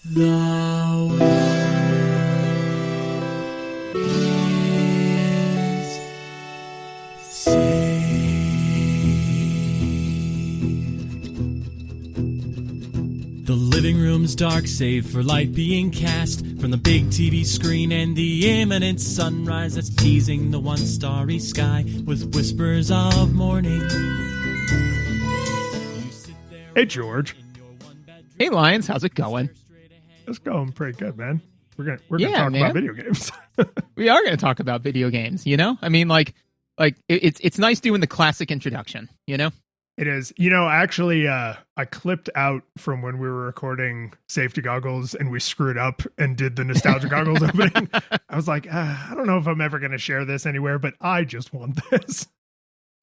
The world is saved. The living room's dark, save for light being cast from the big TV screen and the imminent sunrise that's teasing the one starry sky with whispers of morning. Hey, George. Hey, Lions, how's it going? It's going pretty good, man. We're gonna Yeah, talk man. about video games. We are going to talk about video games, you know? I mean, it's nice doing the classic introduction, you know? It is. You know, actually, I clipped out from when we were recording Safety Goggles and we screwed up and did the Nostalgia Goggles opening. I was like, I don't know if I'm ever going to share this anywhere, but I just want this.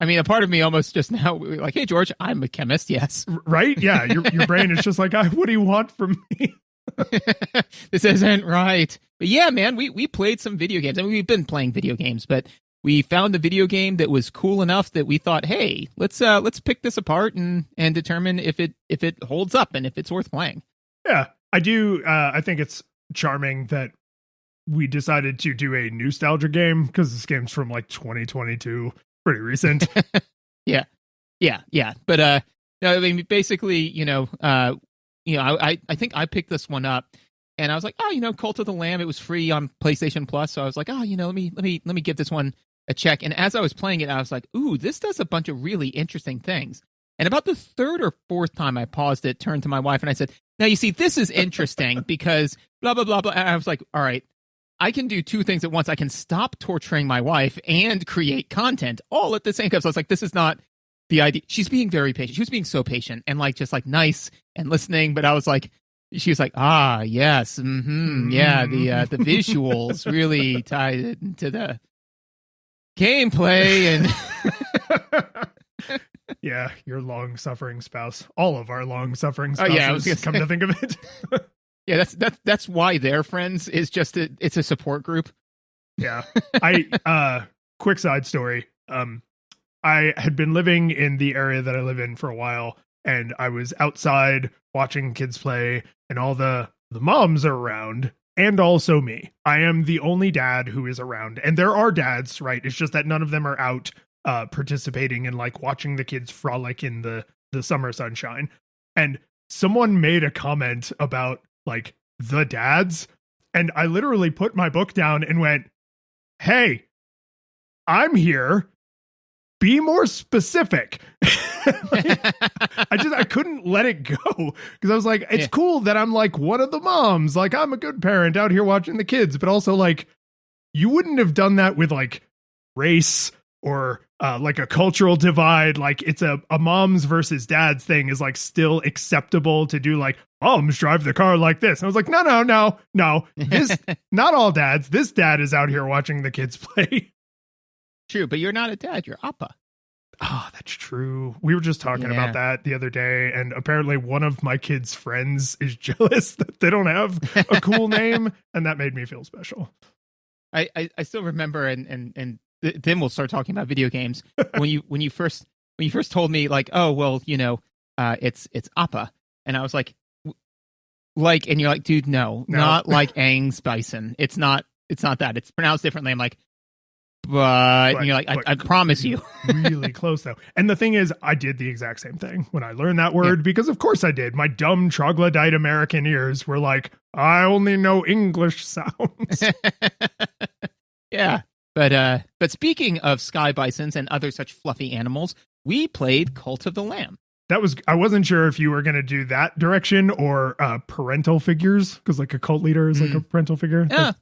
I mean, a part of me almost just now, like, hey, George, I'm a chemist, yes. Right? Yeah. Your brain is just like, what do you want from me? This isn't right. But yeah, man, we played some video games. I mean, we've been playing video games, but we found a video game that was cool enough that we thought, hey, let's pick this apart and determine if it holds up and if it's worth playing. Yeah, I do. I think it's charming that we decided to do a nostalgia game because this game's from like 2022, pretty recent. Yeah. But no, I mean, basically, I think I picked this one up, and I was like, Cult of the Lamb. It was free on PlayStation Plus, so I was like, let me give this one a check. And as I was playing it, I was like, ooh, this does a bunch of really interesting things. And about the third or fourth time I paused it, turned to my wife, and I said, now you see, this is interesting because blah blah blah blah. And I was like, all right, I can do two things at once. I can stop torturing my wife and create content all at the same time. So I was like, this is not the idea. She's being very patient. She was being so patient and just nice and listening. But I was like, she was like, yes, yeah, the visuals really tied it into the gameplay and yeah, your long-suffering spouse. All of our long-suffering spouses. Oh, yeah, I was gonna come to think of it. Yeah, that's why they're friends. Is just it's a support group. Yeah, quick side story. I had been living in the area that I live in for a while, and I was outside watching kids play, and all the moms are around, and also me. I am the only dad who is around, and there are dads, right? It's just that none of them are out participating and watching the kids frolic in the summer sunshine. And someone made a comment about the dads, and I literally put my book down and went, hey, I'm here. Be more specific. I couldn't let it go because I was like, it's cool that I'm one of the moms. I'm a good parent out here watching the kids, but also you wouldn't have done that with race or a cultural divide. It's a moms versus dads thing is still acceptable to do. Moms drive the car like this. And I was like, no. This, not all dads. This dad is out here watching the kids play. True, but you're not a dad. You're Appa. Oh, that's true. We were just talking about that the other day, and apparently one of my kids' friends is jealous that they don't have a cool name, and that made me feel special. I still remember, and then we'll start talking about video games. when you first told me it's Appa, and I was like, and you're like, dude, no, not like Aang's bison. It's not that. It's pronounced differently. I'm like, but and you're like, I promise you. Really close though. And the thing is, I did the exact same thing when I learned that word, because of course I did. My dumb troglodyte American ears were like, I only know English sounds. Yeah. But speaking of sky bisons and other such fluffy animals, we played Cult of the Lamb. I wasn't sure if you were going to do that direction or parental figures, because a cult leader is a parental figure. Yeah.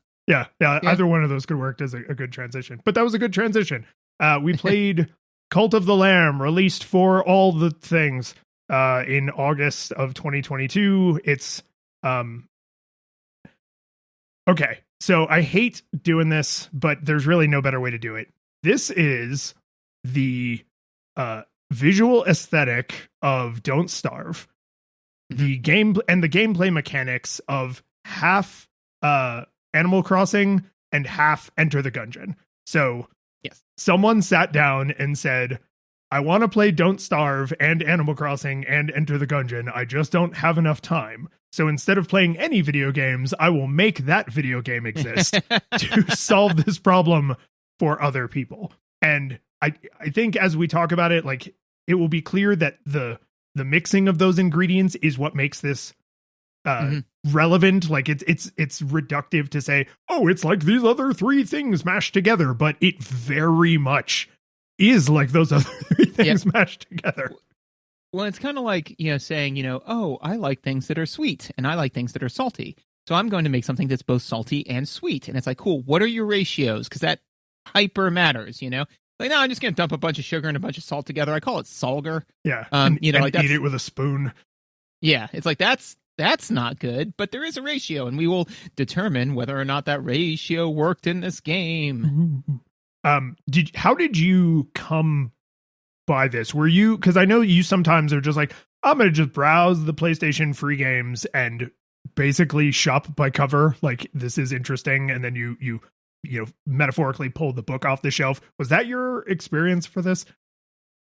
Either one of those could work as a good transition. But that was a good transition. We played Cult of the Lamb, released for all the things in August of 2022. It's okay. So I hate doing this, but there's really no better way to do it. This is the visual aesthetic of Don't Starve. The game and the gameplay mechanics of half Animal Crossing and half Enter the Gungeon. So yes, someone sat down and said, I want to play Don't Starve and Animal Crossing and Enter the Gungeon. I just don't have enough time. So instead of playing any video games, I will make that video game exist to solve this problem for other people. And I think as we talk about it, like, it will be clear that the mixing of those ingredients is what makes this relevant. Like, it's reductive to say, oh, it's like these other three things mashed together, but it very much is like those other three things mashed together. Well, it's kind of like, saying, oh, I like things that are sweet and I like things that are salty. So I'm going to make something that's both salty and sweet. And it's like, cool, what are your ratios? Because that hyper matters, Like, no, I'm just going to dump a bunch of sugar and a bunch of salt together. I call it Salger. Yeah. And like eat it with a spoon. Yeah. It's like, that's not good, but there is a ratio, and we will determine whether or not that ratio worked in this game. How did you come by this? Were you, because I know you sometimes are just like, I'm going to just browse the PlayStation free games and basically shop by cover. Like, this is interesting. And then you metaphorically pulled the book off the shelf. Was that your experience for this?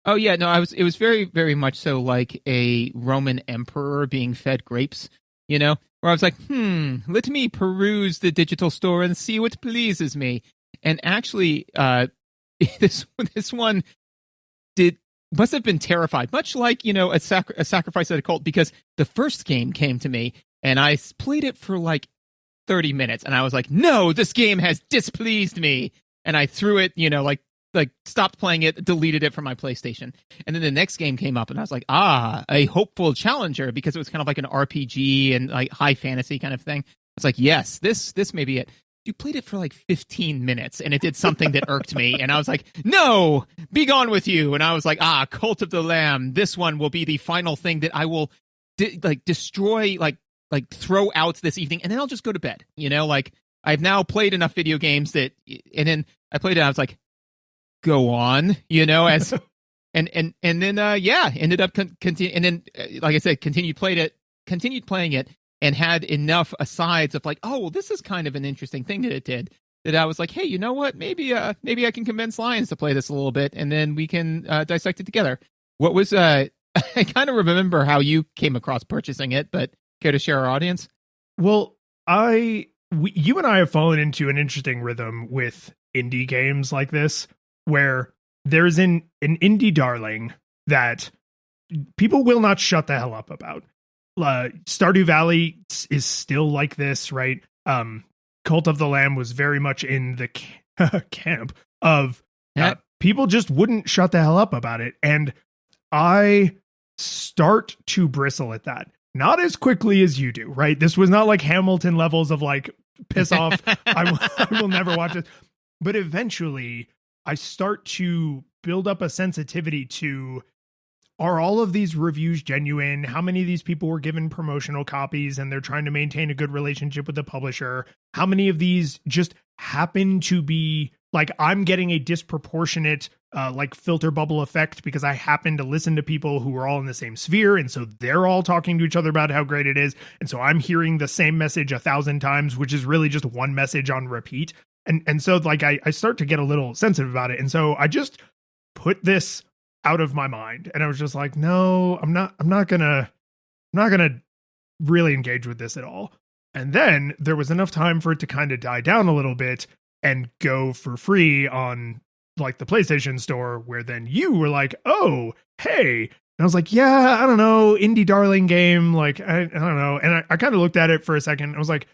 Oh yeah, no, it was very, very much so like a Roman emperor being fed grapes, where I was like, let me peruse the digital store and see what pleases me. And actually, this one must have been terrified, much like, a sacrifice at a cult, because the first game came to me and I played it for like 30 minutes, and I was like, no, this game has displeased me, and I threw it, like stopped playing it, deleted it from my PlayStation. And then the next game came up, and I was like, a hopeful challenger, because it was kind of like an RPG and like high fantasy kind of thing. It's like, yes, this may be it. You played it for like 15 minutes, and it did something that irked me, and I was like, no, be gone with you. And I was like, Cult of the Lamb, this one will be the final thing that I will destroy, like throw out this evening, and then I'll just go to bed. Like, I've now played enough video games and then I played it, and I was like, go on, as and then ended up continue, and then like I said, continued playing it, and had enough asides of like, oh, well, this is kind of an interesting thing that it did, that I was like, hey, you know what, maybe I can convince Lions to play this a little bit, and then we can dissect it together. What was I kind of remember how you came across purchasing it, but care to share our audience? Well, you and I have fallen into an interesting rhythm with indie games like this, where there's an indie darling that people will not shut the hell up about. Stardew Valley is still like this, right? Cult of the Lamb was very much in the camp of people just wouldn't shut the hell up about it. And I start to bristle at that. Not as quickly as you do, right? This was not like Hamilton levels of like, piss off, I will never watch it. But eventually, I start to build up a sensitivity to, are all of these reviews genuine? How many of these people were given promotional copies and they're trying to maintain a good relationship with the publisher? How many of these just happen to be like, I'm getting a disproportionate like filter bubble effect because I happen to listen to people who are all in the same sphere, and so they're all talking to each other about how great it is, and so I'm hearing the same message 1,000 times, which is really just one message on repeat. And so like I start to get a little sensitive about it. And so I just put this out of my mind, and I was just like, no, I'm not gonna really engage with this at all. And then there was enough time for it to kind of die down a little bit and go for free on like the PlayStation Store, where then you were like, oh, hey. And I was like, yeah, I don't know, indie darling game. Like, I don't know. And I kind of looked at it for a second. I was like,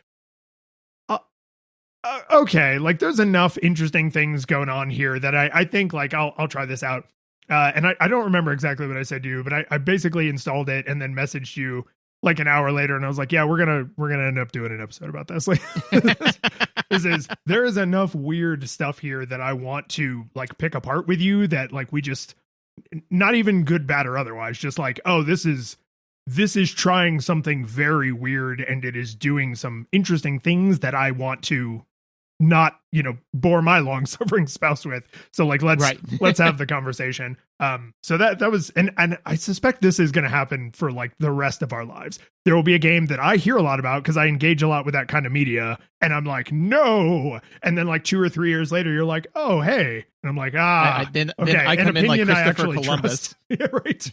okay, like there's enough interesting things going on here that I think like I'll try this out. And I don't remember exactly what I said to you, but I basically installed it and then messaged you like an hour later, and I was like, yeah, we're gonna end up doing an episode about this. Like, there is enough weird stuff here that I want to like pick apart with you, that like we just, not even good, bad, or otherwise, just like, oh, this is trying something very weird, and it is doing some interesting things that I want to not, bore my long suffering spouse with. So like, let's have the conversation. So that was, and I suspect this is going to happen for like the rest of our lives. There will be a game that I hear a lot about because I engage a lot with that kind of media, and I'm like, no. And then like 2 or 3 years later, you're like, oh, hey. And I'm like, then okay. I come in like Christopher Columbus. Yeah, right.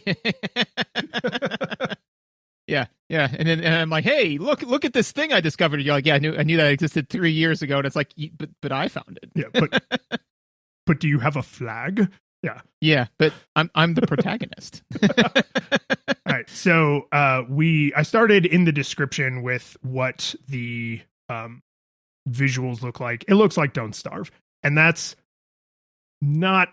Yeah, yeah, and I'm like, hey, look at this thing I discovered. You're like, yeah, I knew that existed 3 years ago, and it's like, but I found it. Yeah, but do you have a flag? Yeah, yeah, but I'm the protagonist. All right, so I started in the description with what the visuals look like. It looks like Don't Starve, and that's not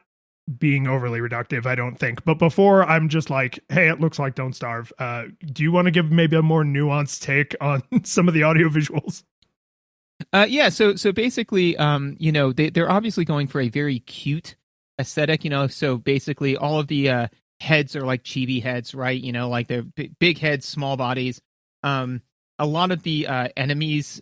being overly reductive, I don't think. But before I'm just like, hey, it looks like Don't Starve. Do you want to give maybe a more nuanced take on some of the audio visuals? Yeah, so basically, they're obviously going for a very cute aesthetic, so basically all of the heads are like chibi heads, right? Like they're big heads, small bodies. A lot of the enemies,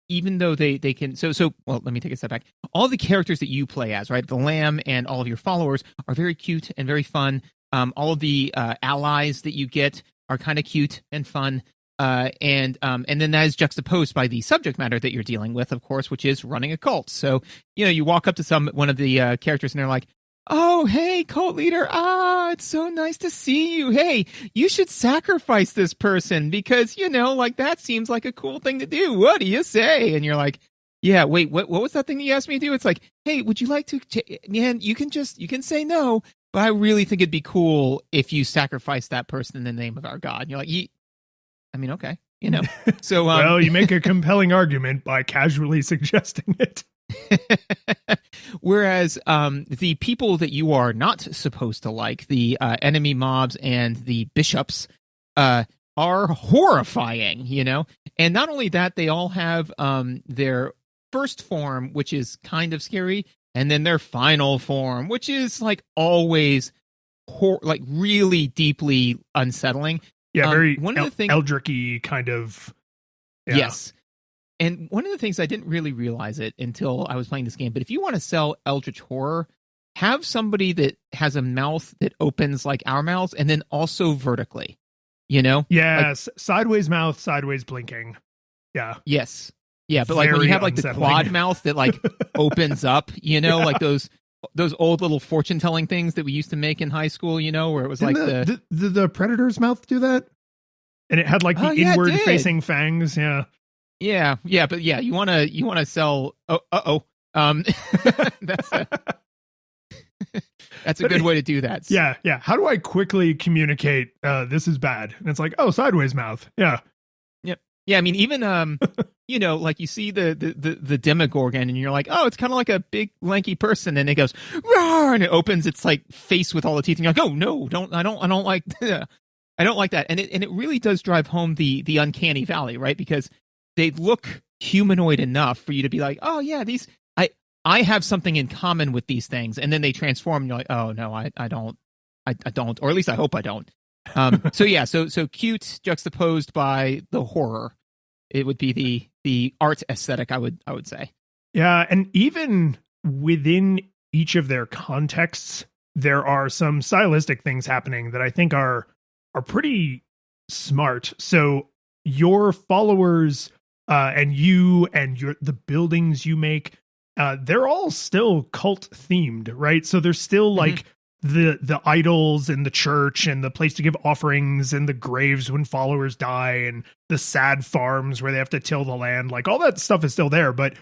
even though they can well, let me take a step back. All the characters that you play as, right, the lamb and all of your followers are very cute and very fun. All of the allies that you get are kind of cute and fun. And then that is juxtaposed by the subject matter that you're dealing with, of course, which is running a cult. So you walk up to one of the characters and they're like, oh, hey, cult leader. It's so nice to see you. Hey, you should sacrifice this person because, like that seems like a cool thing to do. What do you say? And you're like, yeah, wait, what was that thing that you asked me to do? It's like, hey, would you like to, man, you can say no, but I really think it'd be cool if you sacrifice that person in the name of our God. And you're like, okay, so, well, you make a compelling argument by casually suggesting it. Whereas the people that you are not supposed to like, the enemy mobs and the bishops, are horrifying, and not only that, they all have their first form, which is kind of scary, and then their final form, which is like always like really deeply unsettling. Yeah, very one of the things, Eldritch-y kind of. Yeah. Yes. And one of the things I didn't really realize it until I was playing this game, but if you want to sell Eldritch Horror, have somebody that has a mouth that opens like our mouths and then also vertically, Yes, like, sideways mouth, sideways blinking. Yeah. Yes. Yeah, but like when you have like the quad mouth that like opens up, like those old little fortune telling things that we used to make in high school, where it was Didn't like the Predator's mouth do that? And it had like the inward facing fangs. Yeah. Yeah, but yeah, you want to sell. That's a good way to do that. Yeah. How do I quickly communicate? This is bad, and it's like, oh, sideways mouth. Yeah. Yep. Yeah, I mean, even like you see the Demogorgon, and you're like, oh, it's kind of like a big lanky person, and it goes, roar, and it opens its like face with all the teeth, and you're like, oh no, I don't like. I don't like that, and it really does drive home the uncanny valley, right? Because they look humanoid enough for you to be like, oh yeah, I have something in common with these things, and then they transform, and you're like, oh no, I don't, or at least I hope I don't. So cute juxtaposed by the horror, it would be the art aesthetic, I would say. Yeah, and even within each of their contexts, there are some stylistic things happening that I think are pretty smart. So your followers. And you and the buildings you make, they're all still cult themed, right? So there's still like the idols and the church and the place to give offerings and the graves when followers die and the sad farms where they have to till the land. Like all that stuff is still there. But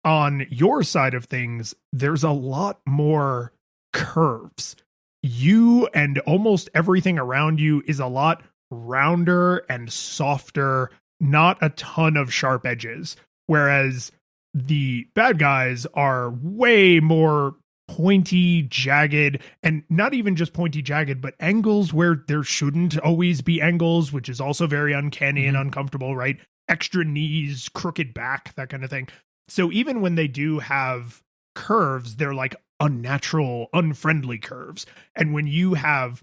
on your side of things, there's a lot more curves. You and almost everything around you is a lot rounder and softer. Not a ton of sharp edges, whereas the bad guys are way more pointy, jagged, and not even just pointy, jagged, but angles where there shouldn't always be angles, which is also very uncanny and uncomfortable, right? Extra knees, crooked back, that kind of thing. So even when they do have curves, they're like unnatural, unfriendly curves. And when you have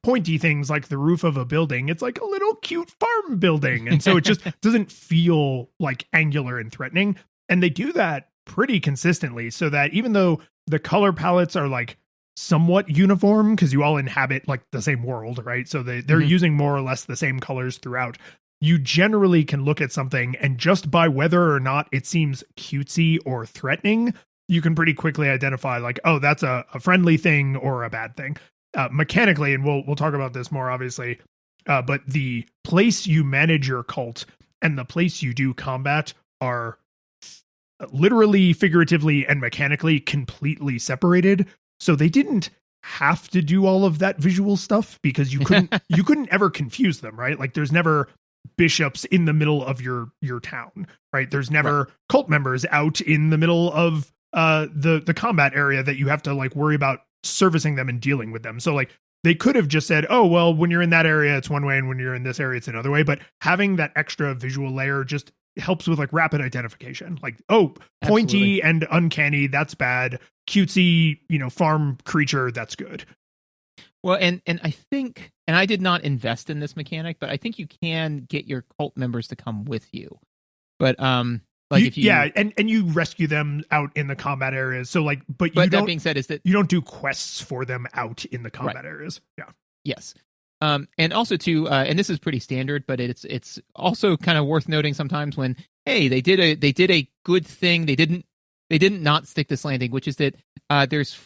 pointy things like the roof of a building, it's like a little cute farm building, and so it just doesn't feel like angular and threatening. And they do that pretty consistently, so that even though the color palettes are like somewhat uniform because you all inhabit like the same world, right? So they're using more or less the same colors throughout. You generally can look at something, and just by whether or not it seems cutesy or threatening, you can pretty quickly identify like, oh, that's a friendly thing or a bad thing. Mechanically, and we'll talk about this more obviously, but the place you manage your cult and the place you do combat are literally, figuratively, and mechanically completely separated. So they didn't have to do all of that visual stuff because you couldn't ever confuse them, right? Like there's never bishops in the middle of your town, right? There's never cult members out in the middle of the combat area that you have to like worry about servicing them and dealing with them. So like they could have just said, oh, well, when you're in that area, it's one way. And when you're in this area, it's another way. But having that extra visual layer just helps with like rapid identification. Like, oh, pointy and uncanny, that's bad. Cutesy, farm creature, that's good. Well, and I think, and I did not invest in this mechanic, but I think you can get your cult members to come with you. But if you and you rescue them out in the combat areas. So like, but that being said, is that you don't do quests for them out in the combat areas. Yeah. Yes. And also too, and this is pretty standard, but it's also kind of worth noting sometimes when, hey, they did a good thing. They didn't not stick this landing, which is that there's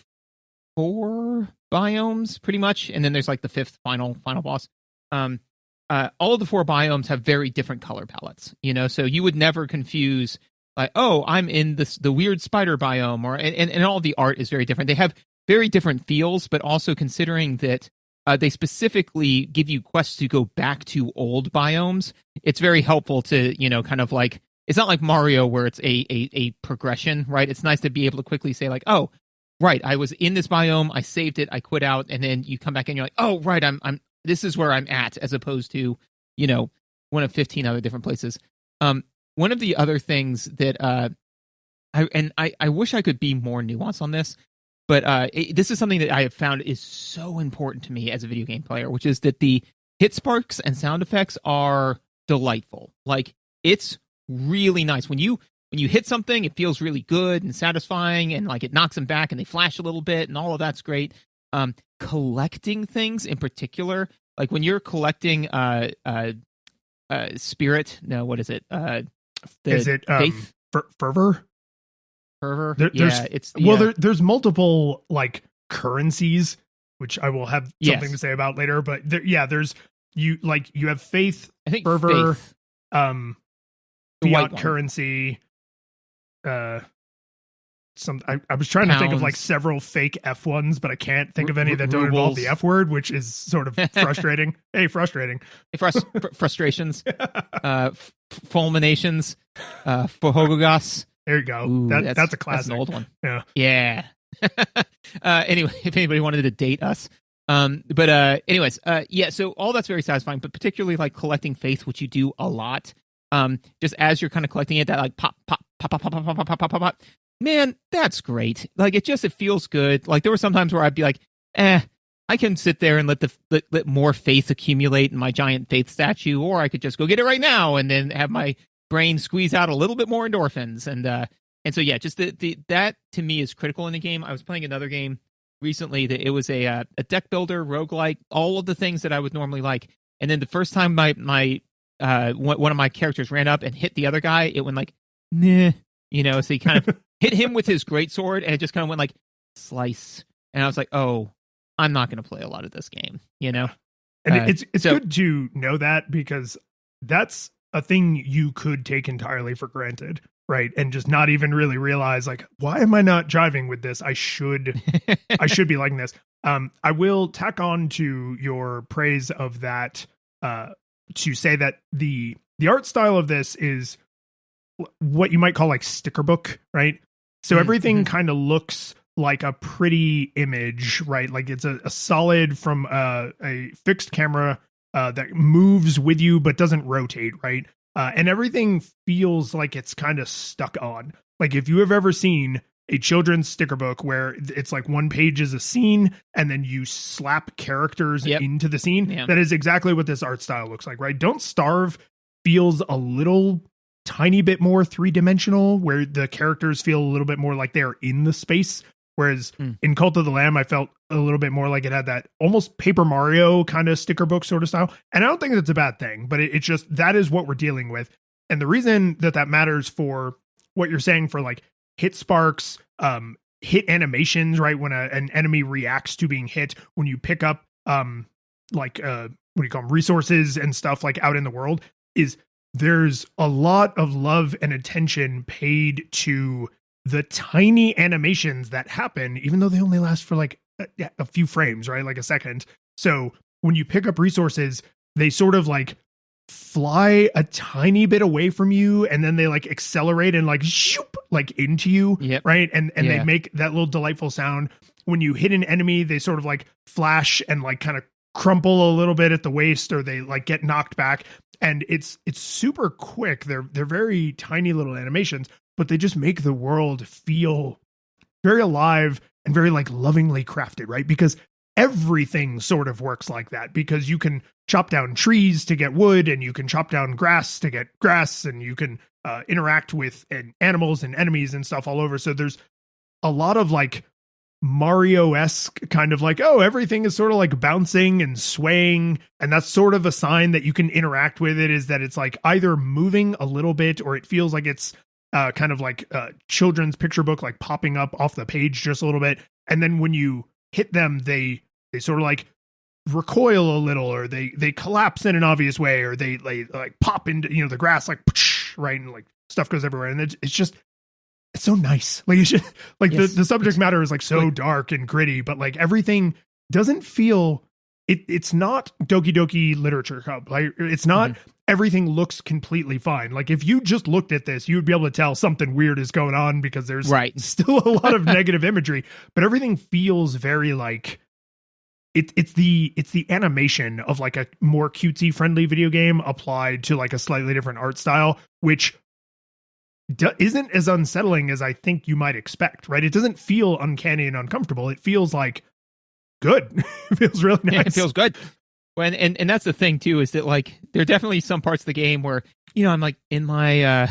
4 biomes pretty much, and then there's like the 5th final boss. All of the 4 biomes have very different color palettes, so you would never confuse like, oh, I'm in the weird spider biome, or and all of the art is very different. They have very different feels, but also considering that they specifically give you quests to go back to old biomes, it's very helpful to, kind of like, it's not like Mario where it's a progression, right? It's nice to be able to quickly say like, oh, right, I was in this biome, I saved it, I quit out, and then you come back and you're like, oh, right, I'm this is where I'm at, as opposed to, one of 15 other different places. One of the other things that I wish I could be more nuanced on this, but this is something that I have found is so important to me as a video game player, which is that the hit sparks and sound effects are delightful. Like, it's really nice when you hit something, it feels really good and satisfying, and like it knocks them back and they flash a little bit, and all of that's great. Collecting things in particular, like when you're collecting spirit, no, what is it? Is it faith? Fervor? Fervor? There's multiple like currencies, which I will have something to say about later. But there's you have faith, I think fervor, faith. fiat currency. I was trying to think of like several fake F ones, but I can't think of any that don't involve the F word, which is sort of frustrating. Frustrating. Frustrations. Fulminations. Fohogogas. There you go. Ooh, that's a classic. That's an old one. Yeah. Anyway, if anybody wanted to date us. Anyways, so all that's very satisfying, but particularly like collecting faith, which you do a lot. Just as you're kind of collecting it, that like pop. Man, that's great. Like it feels good. Like there were some times where I'd be like, I can sit there and let more faith accumulate in my giant faith statue, or I could just go get it right now and then have my brain squeeze out a little bit more endorphins. And so yeah, just that to me is critical in the game. I was playing another game recently that it was a deck builder, roguelike, all of the things that I would normally like. And then the first time my one of my characters ran up and hit the other guy, it went like, nah, so he kind of hit him with his greatsword, and it just kind of went like slice. And I was like, oh, I'm not going to play a lot of this game, And it's good to know that, because that's a thing you could take entirely for granted, right? And just not even really realize like, why am I not jiving with this? I should be liking this. I will tack on to your praise of that to say that the art style of this is what you might call like sticker book, right? So everything kind of looks like a pretty image, right? Like it's a solid from a fixed camera that moves with you but doesn't rotate, right? And everything feels like it's kind of stuck on. Like if you have ever seen a children's sticker book where it's like one page is a scene and then you slap characters into the scene, that is exactly what this art style looks like, right? Don't Starve feels a little tiny bit more three-dimensional, where the characters feel a little bit more like they're in the space. Whereas in Cult of the Lamb, I felt a little bit more like it had that almost Paper Mario kind of sticker book sort of style. And I don't think that's a bad thing, but it's just, that is what we're dealing with. And the reason that matters for what you're saying for like hit sparks, hit animations, right? When an enemy reacts to being hit, when you pick up like what do you call them, resources and stuff like out in the world, is there's a lot of love and attention paid to the tiny animations that happen, even though they only last for like a few frames, right? Like a second. So when you pick up resources, they sort of like fly a tiny bit away from you, and then they like accelerate and like shoop, like into you, right? And they make that little delightful sound. When you hit an enemy, they sort of like flash and like kind of crumple a little bit at the waist, or they like get knocked back. And it's super quick. They're very tiny little animations, but they just make the world feel very alive and very like lovingly crafted, right? Because everything sort of works like that, because you can chop down trees to get wood, and you can chop down grass to get grass, and you can interact with animals and enemies and stuff all over. So there's a lot of like Mario-esque kind of like, oh, everything is sort of like bouncing and swaying, and that's sort of a sign that you can interact with it, is that it's like either moving a little bit, or it feels like it's kind of like a children's picture book, like popping up off the page just a little bit. And then when you hit them, they sort of like recoil a little, or they collapse in an obvious way, or they like pop into, you know, the grass, like, right, and like stuff goes everywhere. And it's just, it's so nice. Like, it's just, like the subject matter is like so dark and gritty, but like everything doesn't feel, it's not Doki Doki Literature Club. Like, it's not everything looks completely fine. Like, if you just looked at this, you would be able to tell something weird is going on, because there's still a lot of negative imagery, but everything feels very like it's the animation of like a more cutesy friendly video game applied to like a slightly different art style, which isn't as unsettling as I think you might expect, right? It doesn't feel uncanny and uncomfortable. It feels like good. It feels really nice. Yeah, it feels good. When and that's the thing too, is that like there are definitely some parts of the game where, you know, I'm like in my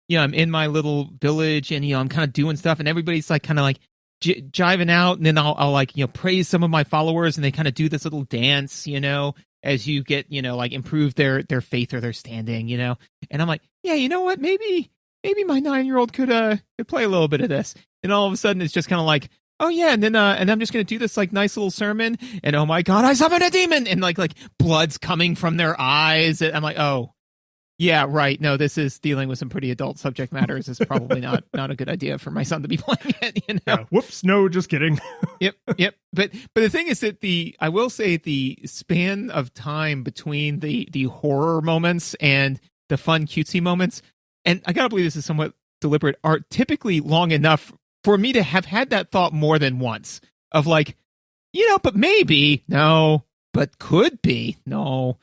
you know, I'm in my little village, and, you know, I'm kind of doing stuff, and everybody's like kind of like jiving out, and then I'll like, you know, praise some of my followers, and they kind of do this little dance, you know, as you get, you know, like improve their faith or their standing, you know. And I'm like, yeah, you know what, maybe my 9-year-old could play a little bit of this. And all of a sudden it's just kind of like, oh yeah, and then and I'm just gonna do this like nice little sermon, and oh my god, I summoned a demon, and like blood's coming from their eyes, and I'm like, oh yeah, right, no, this is dealing with some pretty adult subject matters. It's probably not a good idea for my son to be playing it, you know. Yeah, whoops, no, just kidding. Yep. But the thing is that I will say the span of time between the horror moments and the fun cutesy moments, and I gotta believe this is somewhat deliberate, are typically long enough for me to have had that thought more than once of like, you know, but maybe, no, but could be, no.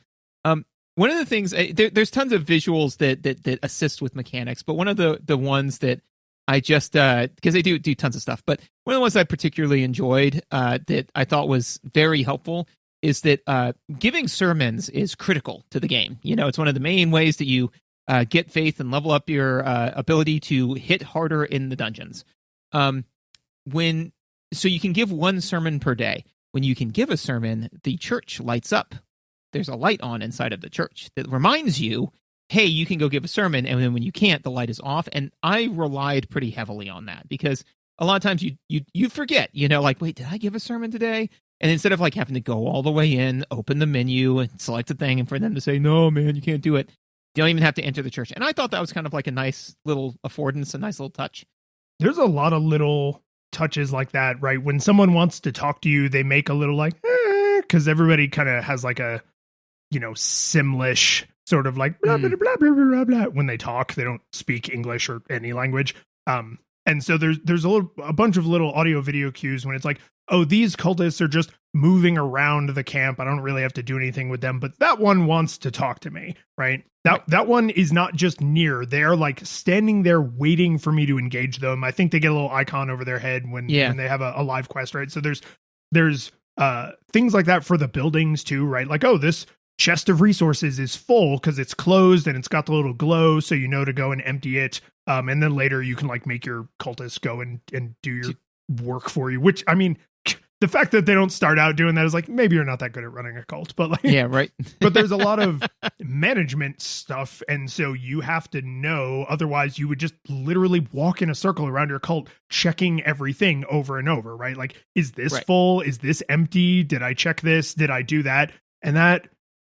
One of the things, there's tons of visuals that assist with mechanics, but one of the ones that I just, because they do tons of stuff, but one of the ones I particularly enjoyed that I thought was very helpful is that giving sermons is critical to the game. You know, it's one of the main ways that you get faith and level up your ability to hit harder in the dungeons. So you can give one sermon per day. When you can give a sermon, the church lights up. There's a light on inside of the church that reminds you, hey, you can go give a sermon, and then when you can't, the light is off. And I relied pretty heavily on that, because a lot of times you forget, you know, like, wait, did I give a sermon today? And instead of like having to go all the way in, open the menu and select a thing, and for them to say, no, man, you can't do it, you don't even have to enter the church. And I thought that was kind of like a nice little affordance, a nice little touch. There's a lot of little touches like that, right? When someone wants to talk to you, they make a little like, because everybody kind of has like a, you know, Simlish sort of like blah, blah, blah, blah, blah, blah, blah. When they talk, they don't speak English or any language. And so there's a bunch of little audio video cues when it's like, oh, these cultists are just moving around the camp. I don't really have to do anything with them, but that one wants to talk to me, right? That one is not just near. They're like standing there waiting for me to engage them. I think they get a little icon over their head when they have a live quest, right? So there's things like that for the buildings too, right? Like, oh, this chest of resources is full because it's closed and it's got the little glow, so you know to go and empty it. And then later you can like make your cultists go and do your work for you, which, I mean, the fact that they don't start out doing that is like, maybe you're not that good at running a cult, but like, yeah, right. But there's a lot of management stuff. And so you have to know, otherwise you would just literally walk in a circle around your cult, checking everything over and over, right? Like, is this full? Is this empty? Did I check this? Did I do that? And that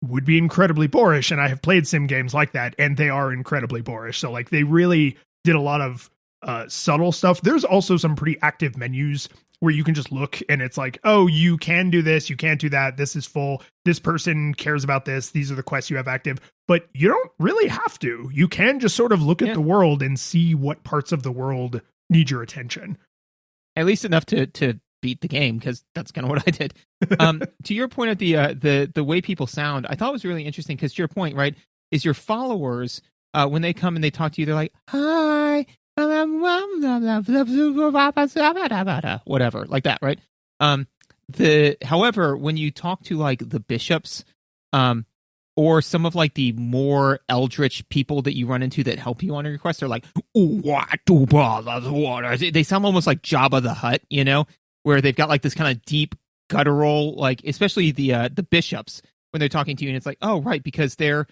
would be incredibly boorish. And I have played sim games like that, and they are incredibly boorish. So like they really did a lot of subtle stuff. There's also some pretty active menus where you can just look and it's like, oh, you can do this, you can't do that. This is full. This person cares about this. These are the quests you have active. But you don't really have to. You can just sort of look at the world and see what parts of the world need your attention. At least enough to beat the game, because that's kind of what I did. To your point of the way people sound, I thought it was really interesting because to your point, right, is your followers, when they come and they talk to you, they're like, hi, whatever, like that, right? However, when you talk to like the bishops, or some of like the more eldritch people that you run into that help you on your quest, they're like, they sound almost like Jabba the Hutt, you know, where they've got like this kind of deep guttural, like especially the bishops when they're talking to you, and it's like, oh right, because they're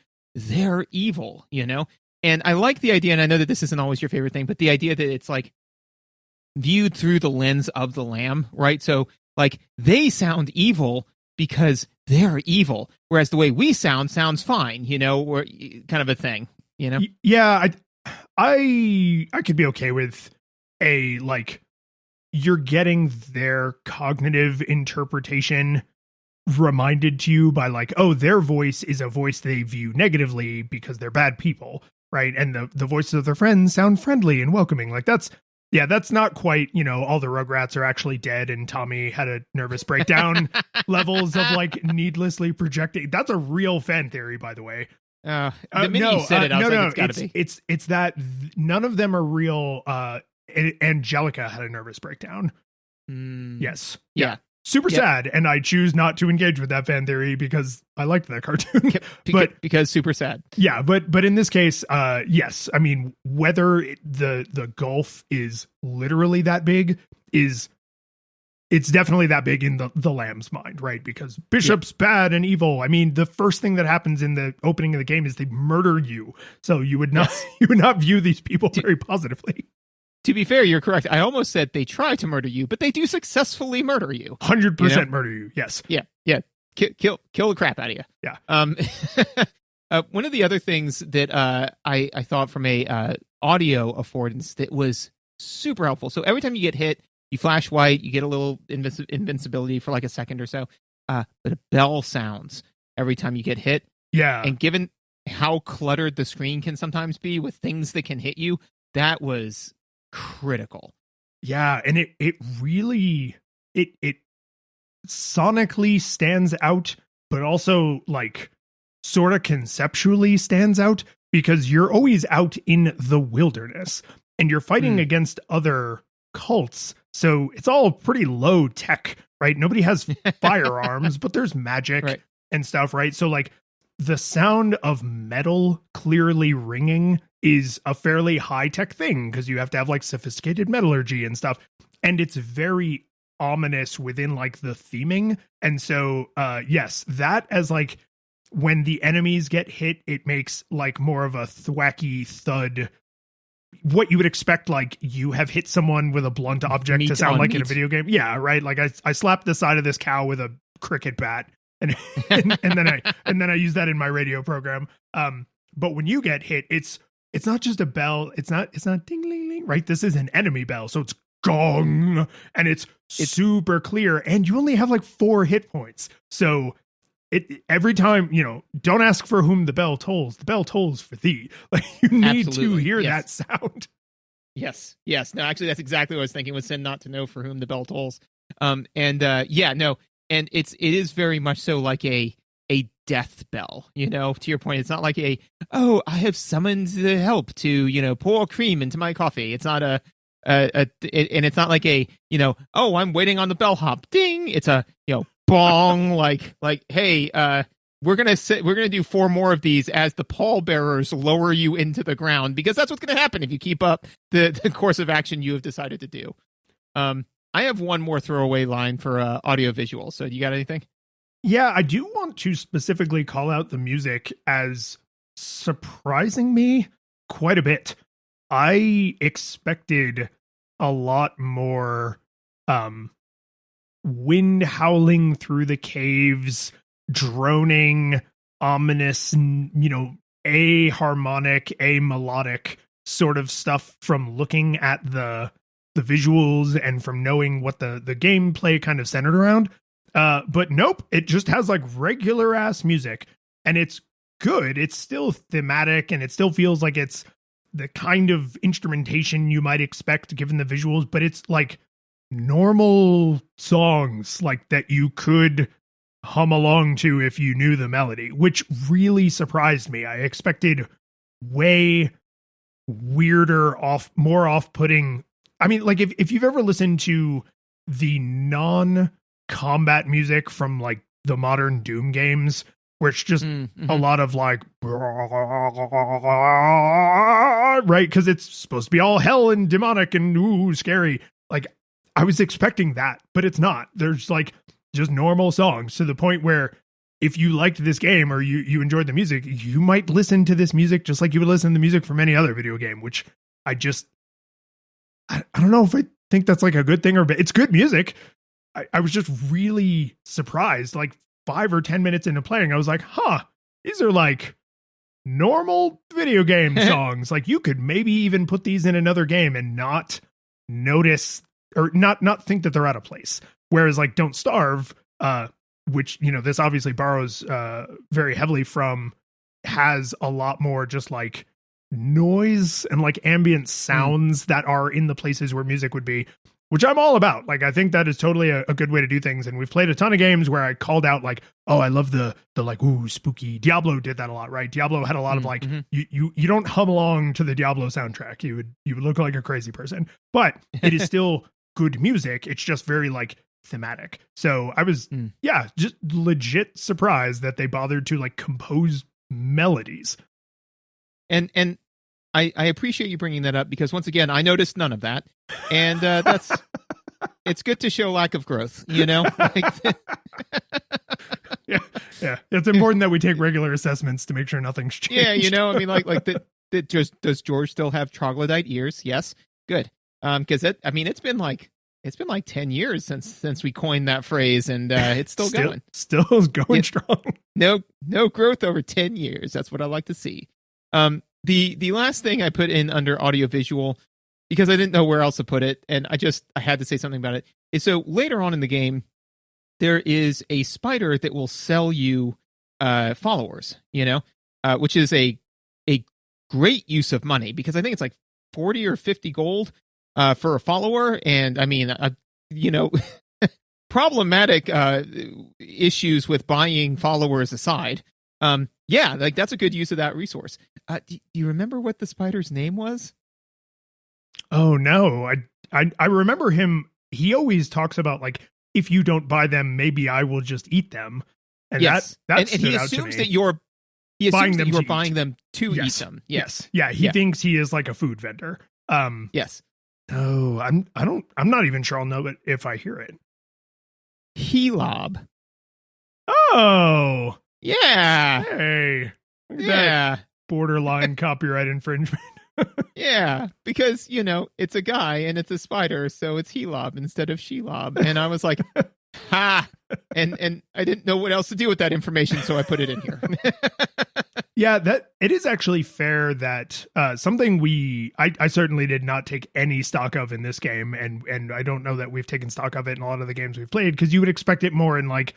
evil, you know. And I like the idea, and I know that this isn't always your favorite thing, but the idea that it's like viewed through the lens of the Lamb, right? So like they sound evil because they're evil, whereas the way we sounds fine, you know, or kind of a thing, you know. Yeah, I could be okay with a like you're getting their cognitive interpretation reminded to you by like, oh, their voice is a voice they view negatively because they're bad people, right? And the voices of their friends sound friendly and welcoming. Like that's not quite, you know, all the Rugrats are actually dead and Tommy had a nervous breakdown levels of like needlessly projecting. That's a real fan theory, by the way. The minute you said it, I was like, it's gotta be. It's that none of them are real. Angelica had a nervous breakdown. Yes. Yeah. Super sad, and I choose not to engage with that fan theory because I liked that cartoon. because super sad. Yeah, but in this case, yes. I mean, whether the gulf is literally that big it's definitely that big in the Lamb's mind, right? Because Bishop's bad and evil. I mean, the first thing that happens in the opening of the game is they murder you. So you would not view these people very positively. To be fair, you're correct. I almost said they try to murder you, but they do successfully murder you. 100% murder you. Yes. Yeah. Kill the crap out of you. Yeah. One of the other things that I thought from a audio affordance that was super helpful. So every time you get hit, you flash white, you get a little invincibility for like a second or so. But a bell sounds every time you get hit. Yeah. And given how cluttered the screen can sometimes be with things that can hit you, that was critical. Yeah, and it really it sonically stands out, but also like sort of conceptually stands out because you're always out in the wilderness and you're fighting against other cults. So it's all pretty low tech, right? Nobody has firearms, but there's magic and stuff, right? So like the sound of metal clearly ringing is a fairly high-tech thing because you have to have like sophisticated metallurgy and stuff. And it's very ominous within like the theming. And so, yes, that as like when the enemies get hit, it makes like more of a thwacky thud. What you would expect, like you have hit someone with a blunt object to sound like in a video game. Yeah, right. Like I slapped the side of this cow with a cricket bat. And then I use that in my radio program. But when you get hit, it's not just a bell. It's not ding ling ling, right? This is an enemy bell, so it's gong, and it's super clear. And you only have like 4 hit points, so every time, you know, don't ask for whom the bell tolls. The bell tolls for thee. Like you need to hear that sound. Yes. No, actually, that's exactly what I was thinking. Was send not to know for whom the bell tolls. And it is very much so like a death bell, you know, to your point. It's not like I have summoned the help to, you know, pour cream into my coffee. It's not and it's not like I'm waiting on the bellhop ding. It's a, you know, bong, like, hey, we're going to do 4 more of these as the pallbearers lower you into the ground, because that's what's going to happen if you keep up the course of action you have decided to do. I have one more throwaway line for audio visual. So do you got anything? Yeah, I do want to specifically call out the music as surprising me quite a bit. I expected a lot more wind howling through the caves, droning, ominous, you know, a harmonic, a melodic sort of stuff from looking at the visuals and from knowing what the gameplay kind of centered around. But nope, it just has like regular ass music, and it's good. It's still thematic, and it still feels like it's the kind of instrumentation you might expect given the visuals, but it's like normal songs like that you could hum along to if you knew the melody, which really surprised me. I expected way weirder, more off-putting. I mean, like if you've ever listened to the non-combat music from like the modern Doom games, where it's just a lot of like, right? Because it's supposed to be all hell and demonic and ooh, scary. Like I was expecting that, but it's not. There's like just normal songs, to the point where if you liked this game or you enjoyed the music, you might listen to this music just like you would listen to the music from any other video game, which I don't know if I think that's like a good thing or bad. It's good music. I was just really surprised. Like 5 or 10 minutes into playing, I was like, huh, these are like normal video game songs. Like you could maybe even put these in another game and not notice or not think that they're out of place. Whereas like Don't Starve, which, you know, this obviously borrows very heavily from, has a lot more just like noise and like ambient sounds that are in the places where music would be, which I'm all about. Like, I think that is totally a good way to do things. And we've played a ton of games where I called out like, oh, I love the like, ooh, spooky. Diablo did that a lot, right? Diablo had a lot of like, you don't hum along to the Diablo soundtrack. You would look like a crazy person, but it is still good music. It's just very like thematic. So I was, just legit surprised that they bothered to like compose melodies. And I appreciate you bringing that up, because once again, I noticed none of that. And that's, it's good to show lack of growth, you know? Yeah. It's important that we take regular assessments to make sure nothing's changed. Yeah, you know, I mean, like does George still have troglodyte ears? Yes. Good. Because it's been like 10 years since we coined that phrase, and it's still going. Still going strong. No growth over 10 years. That's what I like to see. The last thing I put in under audiovisual, because I didn't know where else to put it, and I had to say something about it, is so later on in the game, there is a spider that will sell you followers, you know, which is a great use of money, because I think it's like 40 or 50 gold for a follower. And I mean, you know, problematic issues with buying followers aside, yeah, like that's a good use of that resource. Do you remember what the spider's name was? Oh no, I remember him. He always talks about like, if you don't buy them, maybe I will just eat them. And yes, that and he assumes that you're buying them to eat them. Yes. Yeah. He thinks he is like a food vendor. Yes. No, I'm not even sure I'll know it if I hear it. Helob. Oh. Yeah. Hey. Yeah. Borderline copyright infringement. Yeah, because, you know, it's a guy and it's a spider, so it's Helob instead of Shelob. And I was like, ha! And I didn't know what else to do with that information, so I put it in here. Yeah, that it is actually fair that something I certainly did not take any stock of in this game, and I don't know that we've taken stock of it in a lot of the games we've played, because you would expect it more in like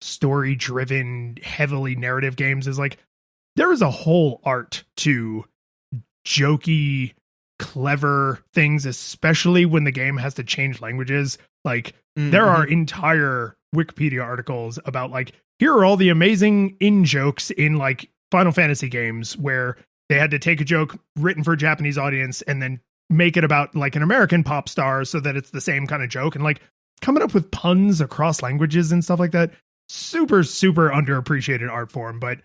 story-driven, heavily narrative games. Is like there is a whole art to jokey, clever things, especially when the game has to change languages. Like there are entire Wikipedia articles about like, here are all the amazing in-jokes in like Final Fantasy games where they had to take a joke written for a Japanese audience and then make it about like an American pop star so that it's the same kind of joke, and like coming up with puns across languages and stuff like that. Super, super underappreciated art form. But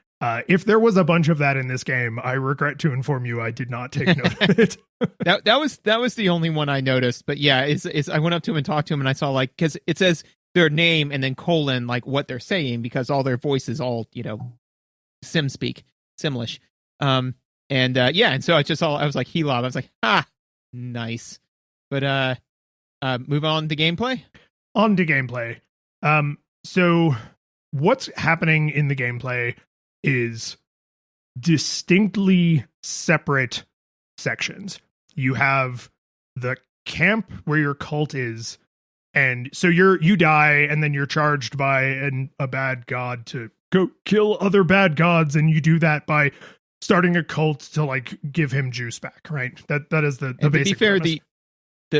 if there was a bunch of that in this game, I regret to inform you I did not take note of it. that was the only one I noticed. But yeah, is I went up to him and talked to him, and I saw like, because it says their name and then colon like what they're saying, because all their voices all, you know, Simlish. And so I was like, Helob. I was like, ha, nice. But move on to gameplay. So what's happening in the gameplay is distinctly separate sections. You have the camp where your cult is, and so you die, and then you're charged by a bad god to go kill other bad gods, and you do that by starting a cult to like give him juice back, right? That is the basic. To be fair, premise.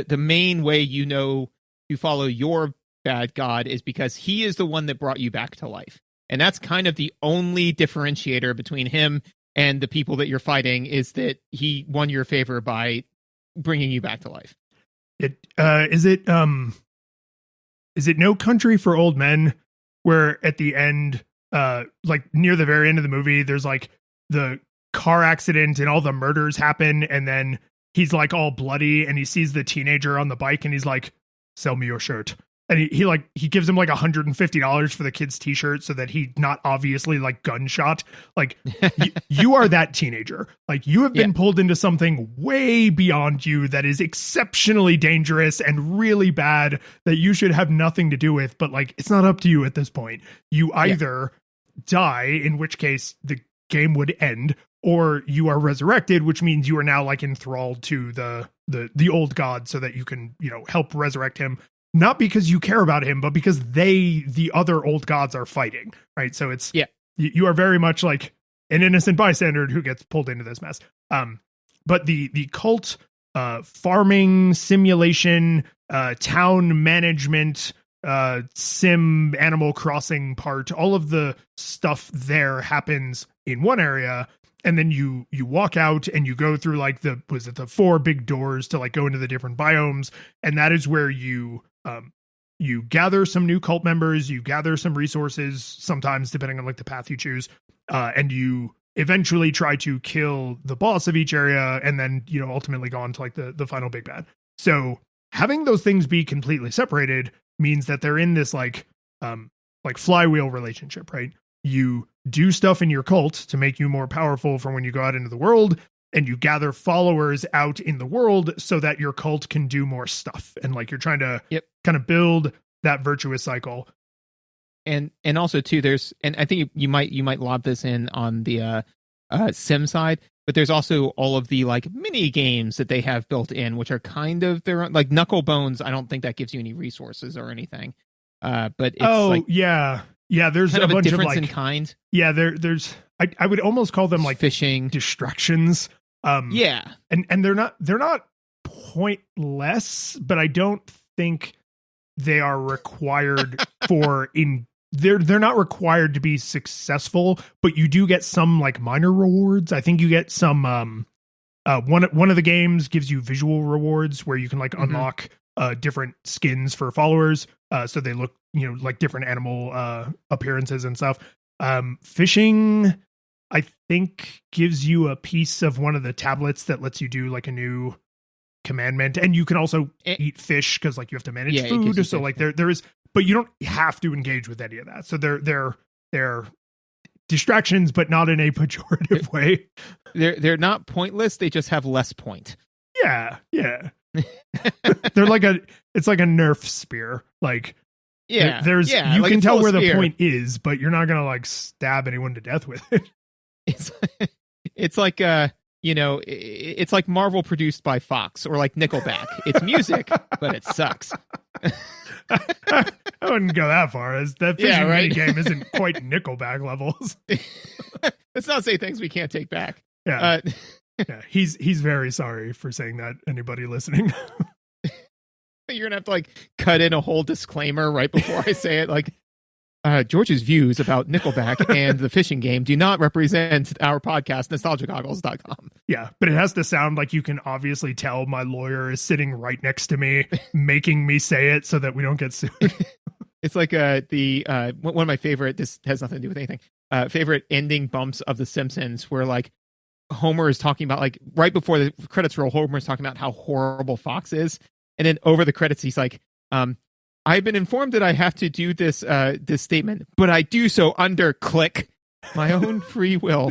The main way you know to follow your bad god is because he is the one that brought you back to life, and that's kind of the only differentiator between him and the people that you're fighting, is that he won your favor by bringing you back to life. Is it No Country for Old Men, where at the end, like near the very end of the movie, there's like the car accident and all the murders happen, and then he's like all bloody and he sees the teenager on the bike and he's like, "Sell me your shirt." And he gives him like $150 for the kid's t-shirt so that he not obviously like gunshot. Like you are that teenager. Like you have been pulled into something way beyond you that is exceptionally dangerous and really bad that you should have nothing to do with. But like, it's not up to you at this point. You either die, in which case the game would end, or you are resurrected, which means you are now like enthralled to the old god so that you can, help resurrect him. Not because you care about him, but because the other old gods are fighting, right? So it's, you are very much like an innocent bystander who gets pulled into this mess. But the cult, farming simulation, town management, sim Animal Crossing part, all of the stuff there happens in one area. And then you walk out and you go through like the 4 big doors to like go into the different biomes. And that is where you gather some new cult members, you gather some resources, sometimes depending on like the path you choose, and you eventually try to kill the boss of each area, and then ultimately go on to like the final big bad. So having those things be completely separated means that they're in this like flywheel relationship, right? You do stuff in your cult to make you more powerful for when you go out into the world, and you gather followers out in the world so that your cult can do more stuff. And like, you're trying to kind of build that virtuous cycle. And also too, and I think you might lob this in on the sim side, but there's also all of the like mini games that they have built in, which are kind of their own, like Knuckle Bones. I don't think that gives you any resources or anything. But it's there's a bunch difference of like in kind. Yeah, there's I would almost call them like fishing distractions. And they're not pointless, but I don't think they are required they're not required to be successful, but you do get some like minor rewards. I think you get some one of the games gives you visual rewards where you can like unlock different skins for followers, so they look like different animal appearances and stuff. Fishing, I think, gives you a piece of one of the tablets that lets you do like a new commandment, and you can also eat fish because like you have to manage food. So like there is, but you don't have to engage with any of that. So they're distractions, but not in a pejorative way. They're not pointless. They just have less point. Yeah. They're like it's like a Nerf spear. Like you like can tell where the point is, but you're not gonna like stab anyone to death with it. It's like it's like Marvel produced by Fox or like Nickelback. It's music, but it sucks. I wouldn't go that far, as that fishing mini game isn't quite Nickelback levels. Let's not say things we can't take back. Yeah, he's very sorry for saying that. Anybody listening? You're gonna have to like cut in a whole disclaimer right before I say it, like. George's views about Nickelback and the fishing game do not represent our podcast, NEWstalgiaGoggles.com. Yeah, but it has to sound like you can obviously tell my lawyer is sitting right next to me, making me say it so that we don't get sued. It's like one of my favorite, this has nothing to do with anything, favorite ending bumps of The Simpsons, where like Homer is talking about, like right before the credits roll, Homer is talking about how horrible Fox is. And then over the credits, he's like, I've been informed that I have to do this statement, but I do so under click my own free will.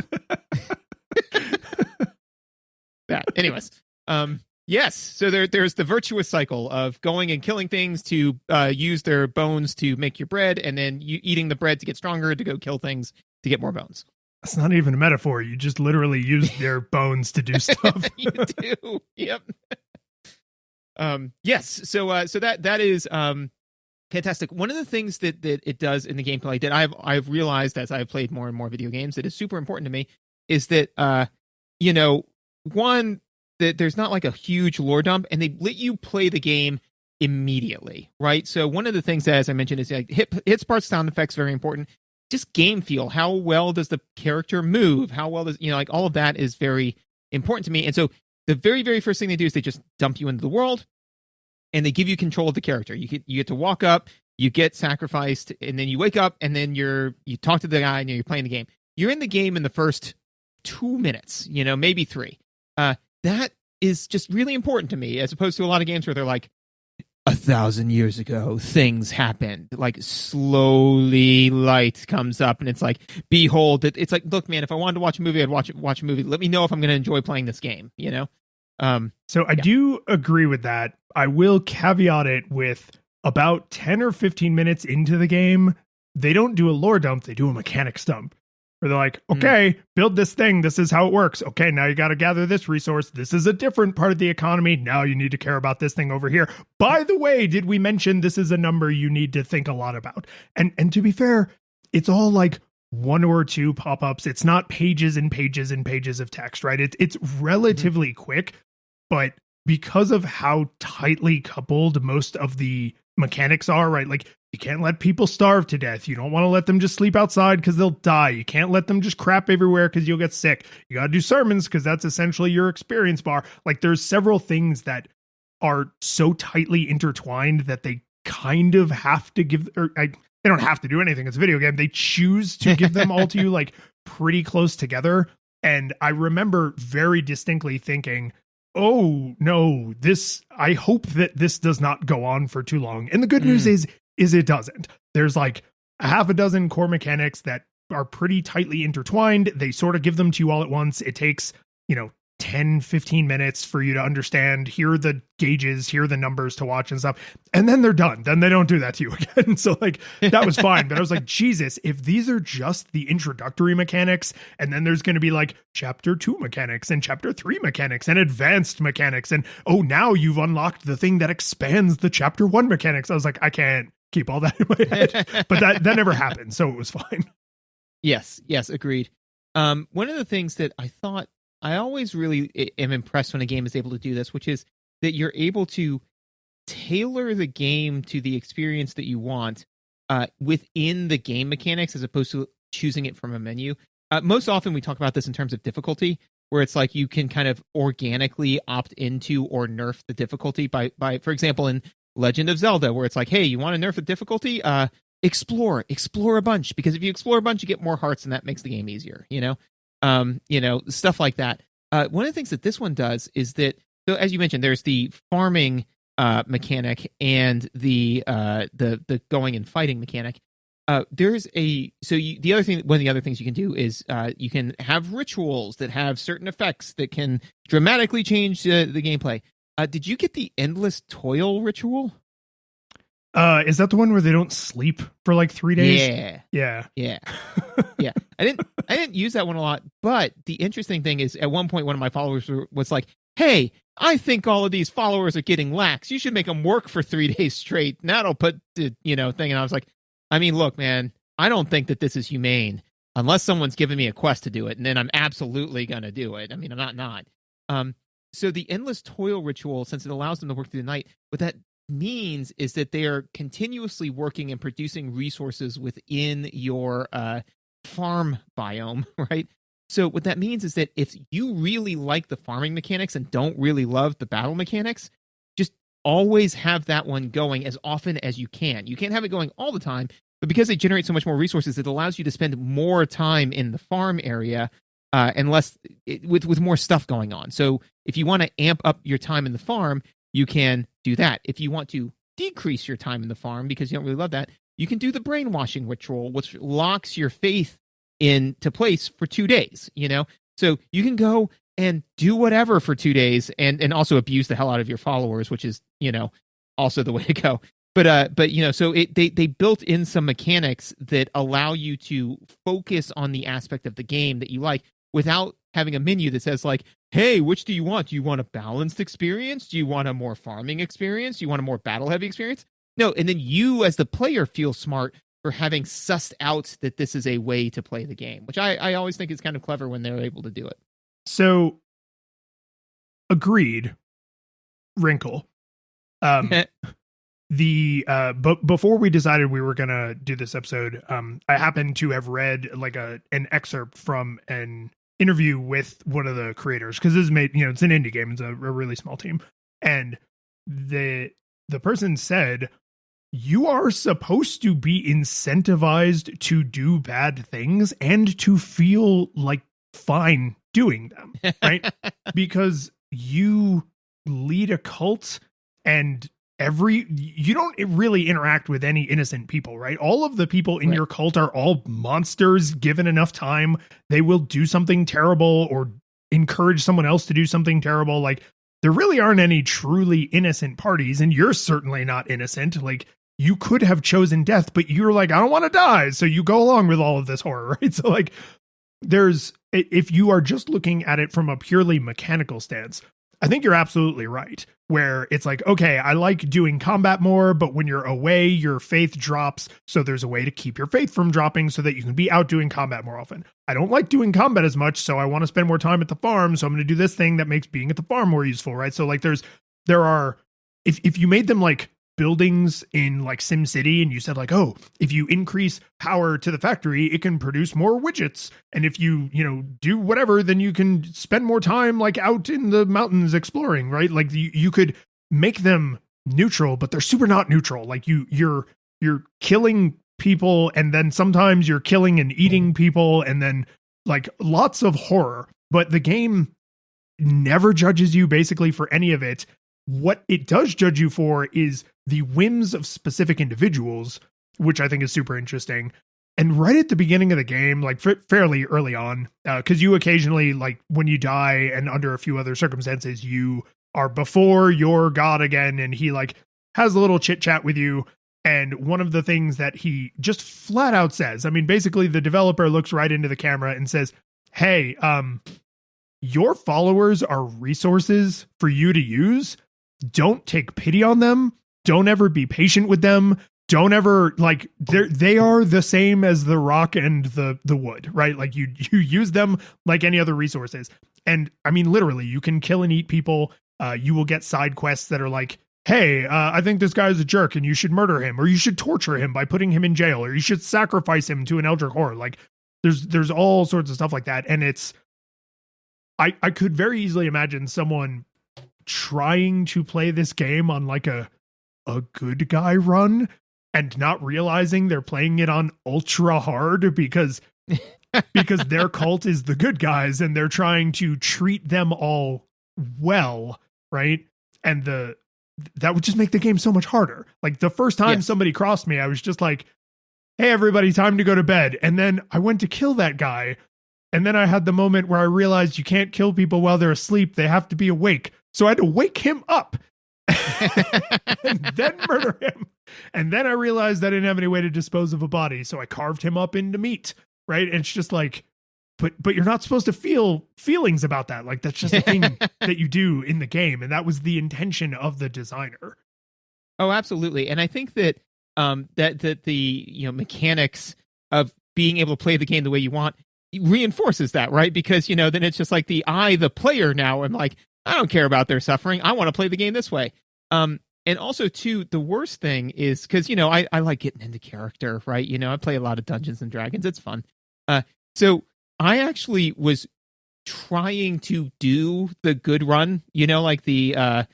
Anyways, yes. So there's the virtuous cycle of going and killing things to use their bones to make your bread, and then you eating the bread to get stronger to go kill things to get more bones. That's not even a metaphor. You just literally use their bones to do stuff. You do. Yep. Yes. So that is fantastic. One of the things that it does in the gameplay that I've realized as I've played more and more video games that is super important to me is that one, that there's not like a huge lore dump, and they let you play the game immediately, right? So one of the things that, as I mentioned, is like hit parts, sound effects, very important. Just game feel. How well does the character move? How well does, like all of that is very important to me. And so the very, very first thing they do is they just dump you into the world, and they give you control of the character. You get to walk up, you get sacrificed, and then you wake up, and then you talk to the guy, and you're playing the game. You're in the game in the first 2 minutes, maybe 3. That is just really important to me, as opposed to a lot of games where they're like, 1,000 years ago, things happened. Like, slowly light comes up, and it's like, behold. It's like, look, man, if I wanted to watch a movie, I'd watch a movie. Let me know if I'm going to enjoy playing this game, So I do agree with that. I will caveat it with about 10 or 15 minutes into the game, they don't do a lore dump, they do a mechanics dump. Where they're like, okay, build this thing. This is how it works. Okay, now you got to gather this resource. This is a different part of the economy. Now you need to care about this thing over here. By the way, did we mention this is a number you need to think a lot about? And to be fair, it's all like 1 or 2 pop-ups. It's not pages and pages and pages of text, right? It's relatively quick, but because of how tightly coupled most of the mechanics are, right? Like, you can't let people starve to death. You don't want to let them just sleep outside because they'll die. You can't let them just crap everywhere because you'll get sick. You got to do sermons because that's essentially your experience bar. Like, there's several things that are so tightly intertwined that they kind of have to give, they don't have to do anything. It's a video game. They choose to give them all to you like pretty close together. And I remember very distinctly thinking, oh no, I hope that this does not go on for too long. And the good news is it doesn't. There's like a half a dozen core mechanics that are pretty tightly intertwined. They sort of give them to you all at once. It takes, 10, 15 minutes for you to understand. Here are the gauges, here are the numbers to watch and stuff. And then they're done. Then they don't do that to you again. So like, that was fine. But I was like, Jesus, if these are just the introductory mechanics, and then there's going to be like chapter 2 mechanics and chapter 3 mechanics and advanced mechanics. And oh, now you've unlocked the thing that expands the chapter 1 mechanics. I was like, I can't keep all that in my head. But that never happened. So it was fine. Yes, agreed. One of the things that I always really am impressed when a game is able to do this, which is that you're able to tailor the game to the experience that you want within the game mechanics as opposed to choosing it from a menu. Most often we talk about this in terms of difficulty, where it's like you can kind of organically opt into or nerf the difficulty by for example, in Legend of Zelda, where it's like, hey, you want to nerf the difficulty? Explore a bunch, because if you explore a bunch, you get more hearts, and that makes the game easier, stuff like that. One of the things that this one does is that, so as you mentioned, there's the farming mechanic and the going and fighting mechanic. One of the other things you can do is you can have rituals that have certain effects that can dramatically change the gameplay. Did you get the endless toil ritual? Is that the one where they don't sleep for like 3 days? Yeah. I didn't use that one a lot, but the interesting thing is, at one point, one of my followers was like, "Hey, I think all of these followers are getting lax. You should make them work for 3 days straight. And that'll put the thing." And I was like, I mean, look, man, I don't think that this is humane unless someone's giving me a quest to do it, and then I'm absolutely gonna do it. I mean, I'm not. So the endless toil ritual, since it allows them to work through the night, what that means is that they are continuously working and producing resources within your farm biome, right? So what that means is that if you really like the farming mechanics and don't really love the battle mechanics, just always have that one going as often as you can. You can't have it going all the time, but because they generate so much more resources, it allows you to spend more time in the farm area and less with more stuff going on. So if you want to amp up your time in the farm, you can do that. If you want to decrease your time in the farm because you don't really love that, you can do the brainwashing ritual, which locks your faith into place for 2 days, So you can go and do whatever for 2 days and also abuse the hell out of your followers, which is, also the way to go. but so they built in some mechanics that allow you to focus on the aspect of the game that you like without having a menu that says like, hey, which do you want? Do you want a balanced experience? Do you want a more farming experience? Do you want a more battle heavy experience? No, and then you as the player feel smart for having sussed out that this is a way to play the game, which I always think is kind of clever when they're able to do it. So, agreed. Wrinkle. Before we decided we were gonna do this episode, I happened to have read like an excerpt from an interview with one of the creators, because this is made, it's an indie game, it's a really small team, and the person said, you are supposed to be incentivized to do bad things and to feel like fine doing them, right? Because you lead a cult, and you don't really interact with any innocent people, right? All of the people in your cult are all monsters. Given enough time, they will do something terrible or encourage someone else to do something terrible. Like, there really aren't any truly innocent parties, and you're certainly not innocent. Like, you could have chosen death, but you're like, I don't want to die, so you go along with all of this horror, right? So like, if you are just looking at it from a purely mechanical stance, I think you're absolutely right, where it's like, okay, I like doing combat more, but when you're away, your faith drops. So there's a way to keep your faith from dropping so that you can be out doing combat more often. I don't like doing combat as much, so I want to spend more time at the farm. So I'm going to do this thing that makes being at the farm more useful, right? So like there are, if you made them like buildings in like SimCity, and you said like, oh, if you increase power to the factory, it can produce more widgets, and if you do whatever, then you can spend more time like out in the mountains exploring, right? Like you could make them neutral, but they're super not neutral. Like you're killing people, and then sometimes you're killing and eating people, and then like lots of horror, but the game never judges you basically for any of it. What it does judge you for is the whims of specific individuals, which I think is super interesting. And right at the beginning of the game, like fairly early on, because you occasionally, like when you die and under a few other circumstances, you are before your god again, and he like has a little chit chat with you. And one of the things that he just flat out says, I mean, basically the developer looks right into the camera and says, hey, your followers are resources for you to use. Don't take pity on them. Don't ever be patient with them. Don't ever like they are the same as the rock and the wood, right? Like you use them like any other resources. And I mean, literally, you can kill and eat people. You will get side quests that are like, hey, I think this guy is a jerk and you should murder him, or you should torture him by putting him in jail, or you should sacrifice him to an eldritch horror. Like there's all sorts of stuff like that. And I could very easily imagine someone trying to play this game on like a good guy run and not realizing they're playing it on ultra hard because their cult is the good guys and they're trying to treat them all well, right? And that would just make the game so much harder. Like the first time somebody crossed me, I was just like, hey everybody, time to go to bed. And then I went to kill that guy, and then I had the moment where I realized you can't kill people while they're asleep, they have to be awake. So I had to wake him up and then murder him. And then I realized I didn't have any way to dispose of a body. So I carved him up into meat, right? And it's just like, but you're not supposed to feel feelings about that. Like that's just a thing that you do in the game. And that was the intention of the designer. Oh, absolutely. And I think that that the mechanics of being able to play the game the way you want reinforces that, right? Because then it's just like the player now, I'm like, I don't care about their suffering. I want to play the game this way. And also, too, the worst thing is because, I like getting into character, right? I play a lot of Dungeons and Dragons. It's fun. So I actually was trying to do the good run, like the,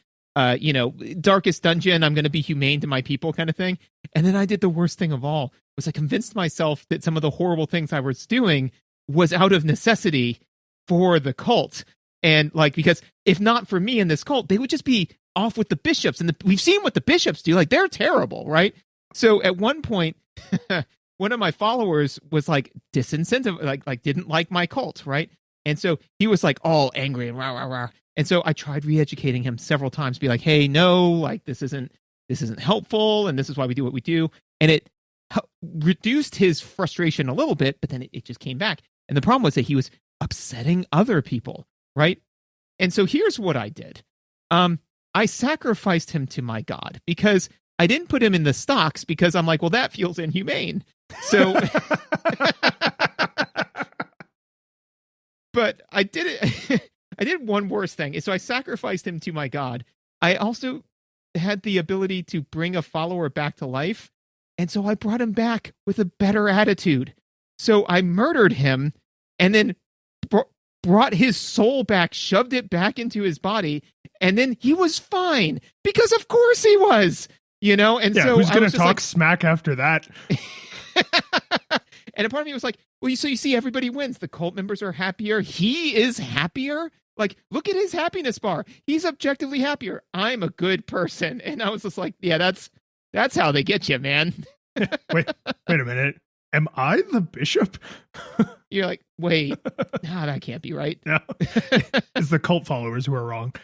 darkest dungeon, I'm going to be humane to my people kind of thing. And then I did the worst thing of all, was I convinced myself that some of the horrible things I was doing was out of necessity for the cult. And like, because if not for me in this cult, they would just be off with the bishops. And we've seen what the bishops do. Like, they're terrible, right? So at one point, one of my followers was like disincentive, like didn't like my cult, right? And so he was like all angry and rah, rah, rah. And so I tried re-educating him several times, be like, hey, no, like this isn't this isn't helpful, and this is why we do what we do. And it reduced his frustration a little bit, but then it just came back. And the problem was that he was upsetting other people, right? And so here's what I did. I sacrificed him to my God, because I didn't put him in the stocks, because I'm like, well, that feels inhumane. So, but I did it. I did one worse thing. So I sacrificed him to my God. I also had the ability to bring a follower back to life. And so I brought him back with a better attitude. So I murdered him and then brought his soul back, shoved it back into his body. And then he was fine, because of course he was, And yeah, so who's going to talk like, smack after that? And a part of me was like, well, so you see, everybody wins. The cult members are happier. He is happier. Like, look at his happiness bar. He's objectively happier. I'm a good person. And I was just like, yeah, that's how they get you, man. wait a minute. Am I the bishop? You're like, wait, no, that can't be right. No, it's the cult followers who are wrong.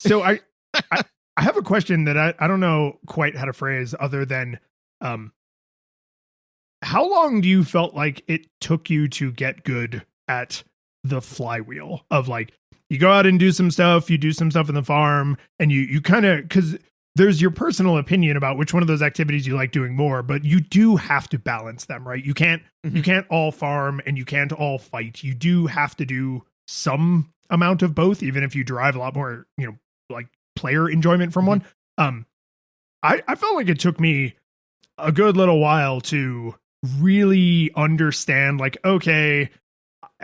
So I have a question that I don't know quite how to phrase, other than, how long do you felt like it took you to get good at the flywheel of, like, you go out and do some stuff, you do some stuff in the farm, and you kind of, because there's your personal opinion about which one of those activities you like doing more, but you do have to balance them, right? You can't all farm and you can't all fight. You do have to do some amount of both, even if you derive a lot more, like, player enjoyment from one. I felt like it took me a good little while to really understand, like, okay,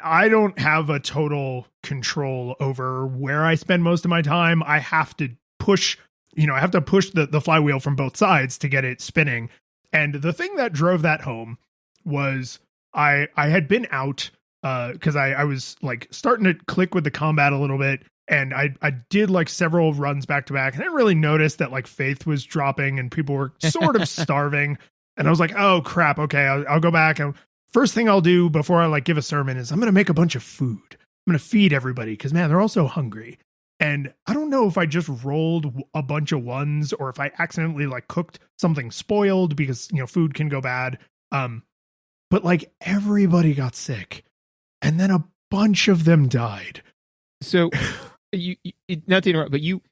I don't have a total control over where I spend most of my time. I have to push the flywheel from both sides to get it spinning. And the thing that drove that home was I had been out because I was, like, starting to click with the combat a little bit. And I did, like, several runs back to back, and I didn't really notice that, like, faith was dropping and people were sort of starving. And I was like, oh crap. Okay. I'll go back. And first thing I'll do before I, like, give a sermon is I'm going to make a bunch of food. I'm going to feed everybody, because, man, they're all so hungry. And I don't know if I just rolled a bunch of ones or if I accidentally, like, cooked something spoiled, because, food can go bad. But, like, everybody got sick, and then a bunch of them died. So you not to interrupt, but you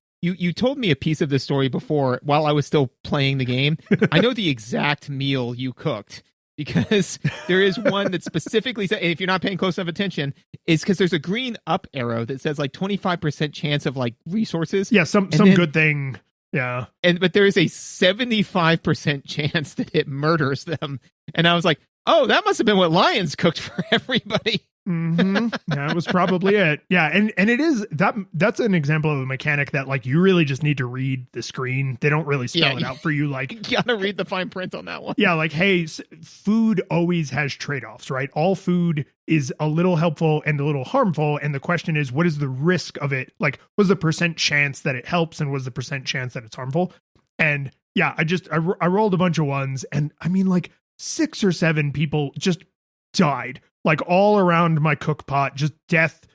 told me a piece of this story before while I was still playing the game. I know the exact meal you cooked, because there is one that specifically said, if you're not paying close enough attention, is because there's a green up arrow that says, like, 25% chance of, like, resources. Yeah, some good thing. Yeah. But there is a 75% chance that it murders them. And I was like, oh, that must have been what Lions cooked for everybody. That was probably it. Yeah, and it is that's an example of a mechanic that, like, you really just need to read the screen. They don't really spell it out for you. Like, you gotta read the fine print on that one. Yeah, like, hey, food always has trade-offs, right? All food is a little helpful and a little harmful, and the question is, what is the risk of it? Like, what's the percent chance that it helps, and what's the percent chance that it's harmful? And yeah, I rolled a bunch of ones, and I mean, like, 6 or 7 people just died, like, all around my cook pot, just death.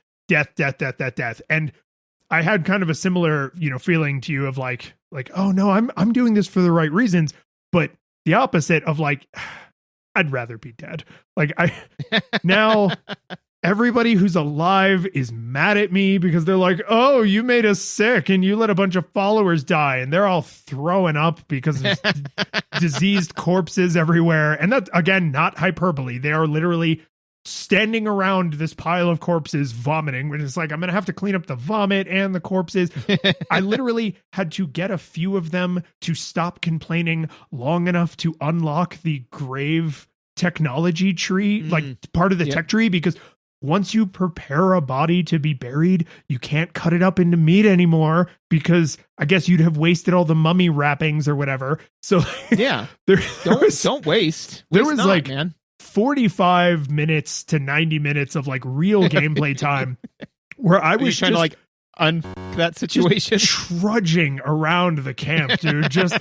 And I had kind of a similar, feeling to you of like, oh no, I'm doing this for the right reasons, but the opposite of, like, I'd rather be dead. Like, now everybody who's alive is mad at me because they're like, oh, you made us sick and you let a bunch of followers die, and they're all throwing up because of diseased corpses everywhere. And that, again, not hyperbole. They are literally standing around this pile of corpses vomiting, which is like, I'm going to have to clean up the vomit and the corpses. I literally had to get a few of them to stop complaining long enough to unlock the grave technology tree, like part of the tech tree, because once you prepare a body to be buried, you can't cut it up into meat anymore, because I guess you'd have wasted all the mummy wrappings or whatever. So yeah, don't waste. There was not, like, man, 45 minutes to 90 minutes of, like, real gameplay time where I was trying to, like, that situation, just trudging around the camp, dude, just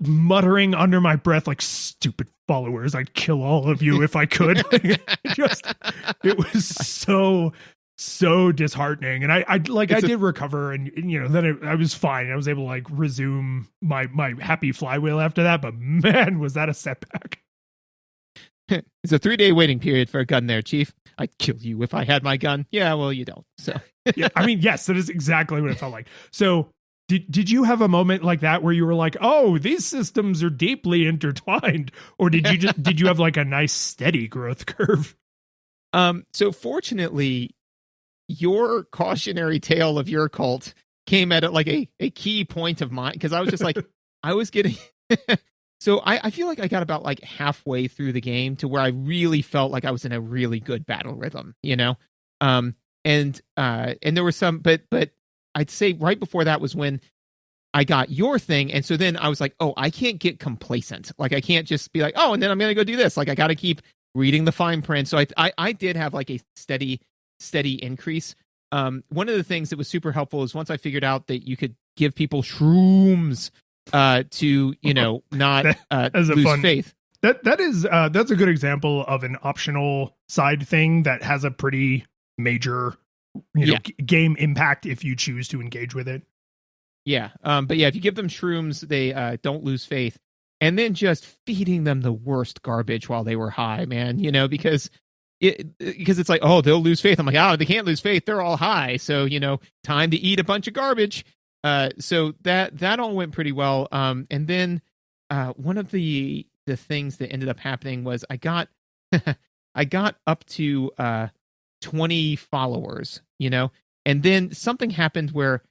muttering under my breath, like, stupid followers, I'd kill all of you if I could. It was so so disheartening. And I did recover, and then I was fine. I was able to like resume my happy flywheel after that. But man, was that a setback. It's a 3-day waiting period for a gun there, Chief. I'd kill you if I had my gun. Yeah, well, you don't. So yeah, I mean, yes, that is exactly what it felt like. So did you have a moment like that where you were like, oh, these systems are deeply intertwined? Or did you have like a nice steady growth curve? So fortunately, your cautionary tale of your cult came at like a key point of mine, because I was just like, I was getting so I feel like I got about like halfway through the game to where I really felt like I was in a really good battle rhythm, and there were some, but I'd say right before that was when I got your thing. And so then I was like, oh, I can't get complacent. Like, I can't just be like, oh, and then I'm going to go do this. Like, I got to keep reading the fine print. So I did have like a steady increase. One of the things that was super helpful is once I figured out that you could give people shrooms to, not lose faith. That's a good example of an optional side thing that has a pretty major game impact if you choose to engage with it. Yeah. But yeah, if you give them shrooms, they don't lose faith. And then just feeding them the worst garbage while they were high, man, because it's like, oh, they'll lose faith. I'm like, oh, they can't lose faith. They're all high. So, time to eat a bunch of garbage. So that all went pretty well. And then one of the things that ended up happening was I got up to 20 followers, and then something happened where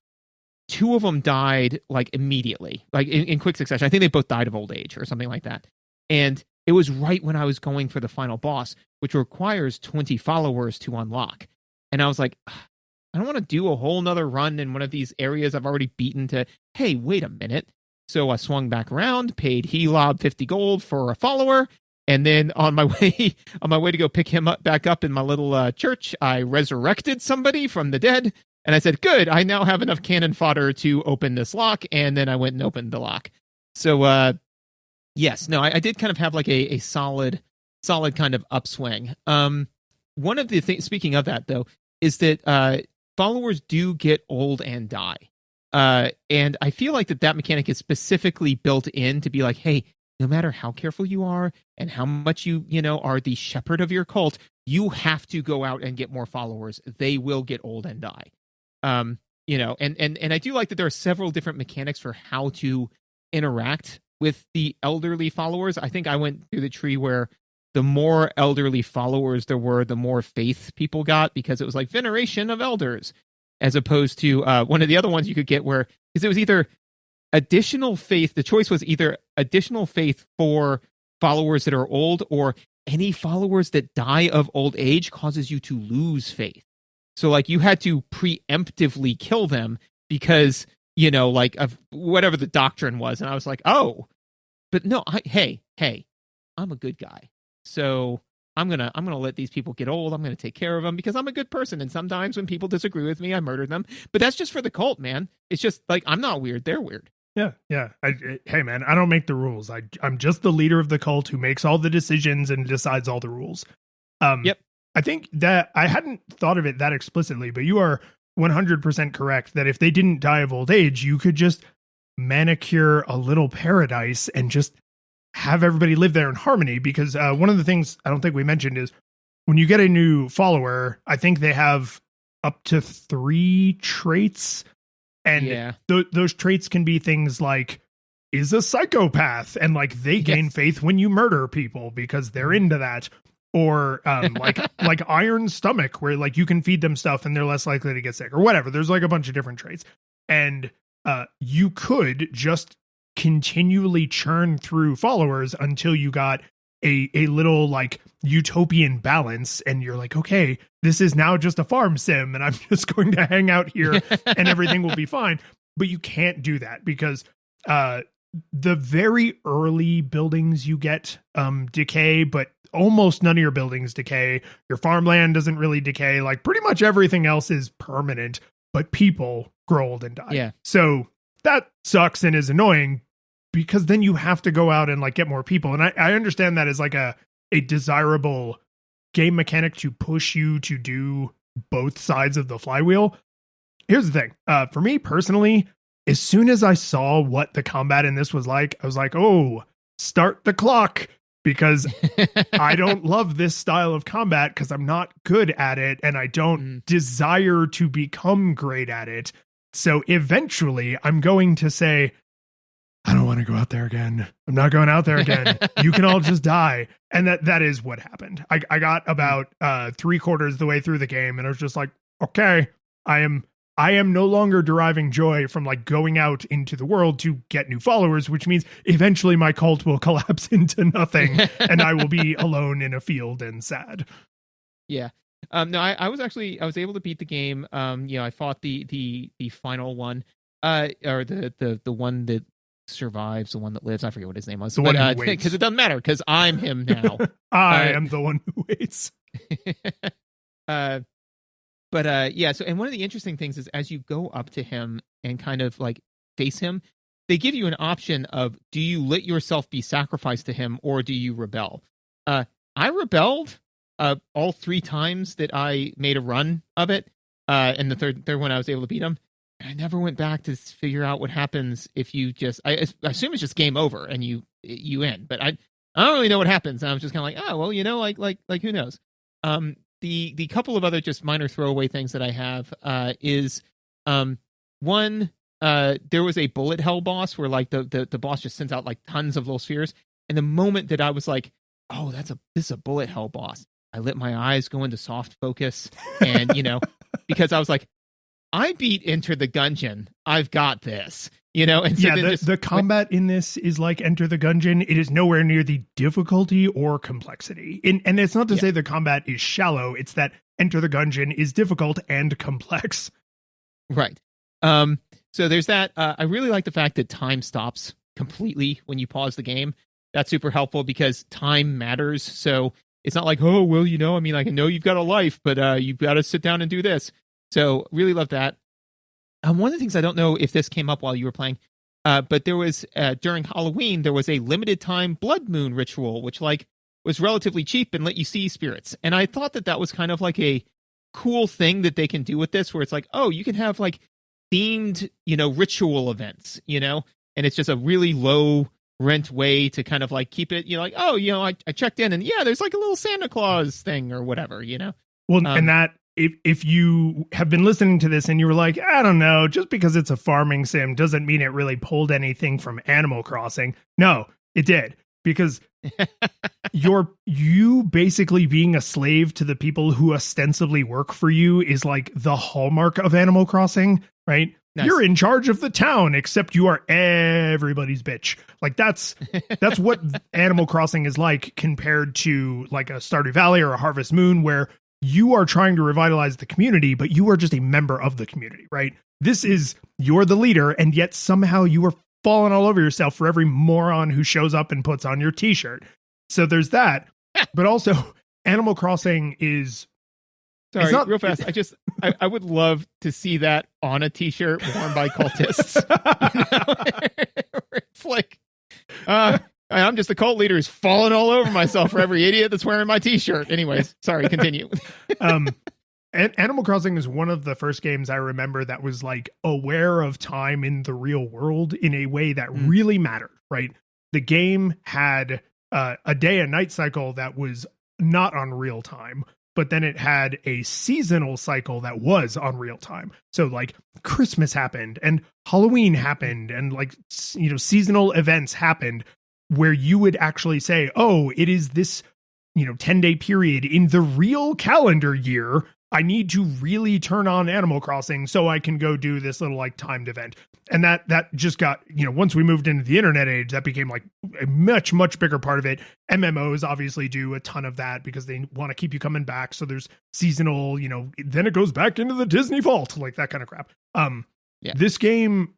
2 of them died like immediately, like in quick succession. I think they both died of old age or something like that. And it was right when I was going for the final boss, which requires 20 followers to unlock. And I was like, I don't want to do a whole nother run in one of these areas I've already beaten to, hey, wait a minute. So I swung back around, paid Helob 50 gold for a follower. And then on my way to go pick him back up in my little church, I resurrected somebody from the dead. And I said, good, I now have enough cannon fodder to open this lock. And then I went and opened the lock. So, yes, no, I did kind of have like a solid kind of upswing. One of the things, speaking of that, though, is that followers do get old and die. And I feel like that mechanic is specifically built in to be like, hey, no matter how careful you are and how much you are the shepherd of your cult, you have to go out and get more followers. They will get old and die. And I do like that there are several different mechanics for how to interact with the elderly followers. I think I went through the tree where the more elderly followers there were, the more faith people got, because it was like veneration of elders, as opposed to one of the other ones you could get where, because it was either additional faith. The choice was either additional faith for followers that are old, or any followers that die of old age causes you to lose faith. So like you had to preemptively kill them because, like of whatever the doctrine was. And I was like, oh, but no, hey, I'm a good guy. So I'm going to let these people get old. I'm going to take care of them because I'm a good person. And sometimes when people disagree with me, I murder them. But that's just for the cult, man. It's just like, I'm not weird. They're weird. Yeah. Hey, man, I don't make the rules. I'm just the leader of the cult who makes all the decisions and decides all the rules. Yep. I think that I hadn't thought of it that explicitly, but you are 100% correct that if they didn't die of old age, you could just manicure a little paradise and just have everybody live there in harmony. Because one of the things I don't think we mentioned is when you get a new follower, I think they have up to 3 traits. And those traits can be things like, is a psychopath, and like they gain faith when you murder people because they're into that. Or like iron stomach, where like you can feed them stuff and they're less likely to get sick, or whatever. There's like a bunch of different traits. And you could just continually churn through followers until you got a little like utopian balance, and you're like, okay, this is now just a farm sim and I'm just going to hang out here and everything will be fine. But you can't do that because the very early buildings you get decay, but almost none of your buildings decay. Your farmland doesn't really decay. Like pretty much everything else is permanent, but people grow old and die. Yeah. So that sucks and is annoying, because then you have to go out and like get more people. And I understand that as like a desirable game mechanic to push you to do both sides of the flywheel. Here's the thing. For me personally, as soon as I saw what the combat in this was like, I was like, oh, start the clock, because I don't love this style of combat because I'm not good at it and I don't desire to become great at it. So eventually I'm going to say, I don't want to go out there again. I'm not going out there again. You can all just die. And that is what happened. I got about 3/4 of the way through the game and I was just like, okay, I am no longer deriving joy from like going out into the world to get new followers, which means eventually my cult will collapse into nothing and I will be alone in a field and sad. Yeah. No, I was able to beat the game. I fought the final one, or the one that survives, the one that lives. I forget what his name was. The one who waits. Because it doesn't matter, because I'm him now. I am the one who waits. Yeah. So, and one of the interesting things is as you go up to him and kind of like face him, they give you an option of, do you let yourself be sacrificed to him or do you rebel? I rebelled all 3 times that I made a run of it. And the third one I was able to beat him. I never went back to figure out what happens if you just. I assume it's just game over and you end. But I don't really know what happens. And I was just kind of like, oh well, like who knows? The couple of other just minor throwaway things that I have is one. There was a bullet hell boss where like the boss just sends out like tons of little spheres, and the moment that I was like, oh, this is a bullet hell boss, I let my eyes go into soft focus, and because I was like, I beat Enter the Gungeon, I've got this, and so the combat in this is like Enter the Gungeon. It is nowhere near the difficulty or complexity. And it's not to say the combat is shallow. It's that Enter the Gungeon is difficult and complex. Right. So there's that. I really like the fact that time stops completely when you pause the game. That's super helpful because time matters. So it's not like, oh, well, I know you've got a life, but you've got to sit down and do this. So really love that. One of the things, I don't know if this came up while you were playing, but there was during Halloween, there was a limited time blood moon ritual, which like was relatively cheap and let you see spirits. And I thought that was kind of like a cool thing that they can do with this, where it's like, oh, you can have like themed, ritual events, and it's just a really low rent way to kind of like keep it, like, oh, I checked in and there's like a little Santa Claus thing or whatever, Well, and that, if you have been listening to this and you were like, I don't know, just because it's a farming sim doesn't mean it really pulled anything from Animal Crossing. No, it did. Because you basically being a slave to the people who ostensibly work for you is like the hallmark of Animal Crossing, right? Nice. You're in charge of the town, except you are everybody's bitch. Like that's what Animal Crossing is like compared to like a Stardew Valley or a Harvest Moon, where you are trying to revitalize the community, but you are just a member of the community, right? This is, you're the leader, and yet somehow you are falling all over yourself for every moron who shows up and puts on your t-shirt. So there's that. But also, Animal Crossing is... Sorry, real fast. I would love to see that on a t-shirt worn by cultists. It's like... I'm just the cult leader who's falling all over myself for every idiot that's wearing my t-shirt. Anyways, sorry, continue. Animal Crossing is one of the first games I remember that was like aware of time in the real world in a way that really mattered, right? The game had a day and night cycle that was not on real time, but then it had a seasonal cycle that was on real time. So like Christmas happened and Halloween happened and like, seasonal events happened, where you would actually say, oh, it is this, 10-day period in the real calendar year. I need to really turn on Animal Crossing so I can go do this little like timed event. And that just got, once we moved into the internet age, that became like a much, much bigger part of it. MMOs obviously do a ton of that because they want to keep you coming back. So there's seasonal, then it goes back into the Disney vault, like that kind of crap. This game,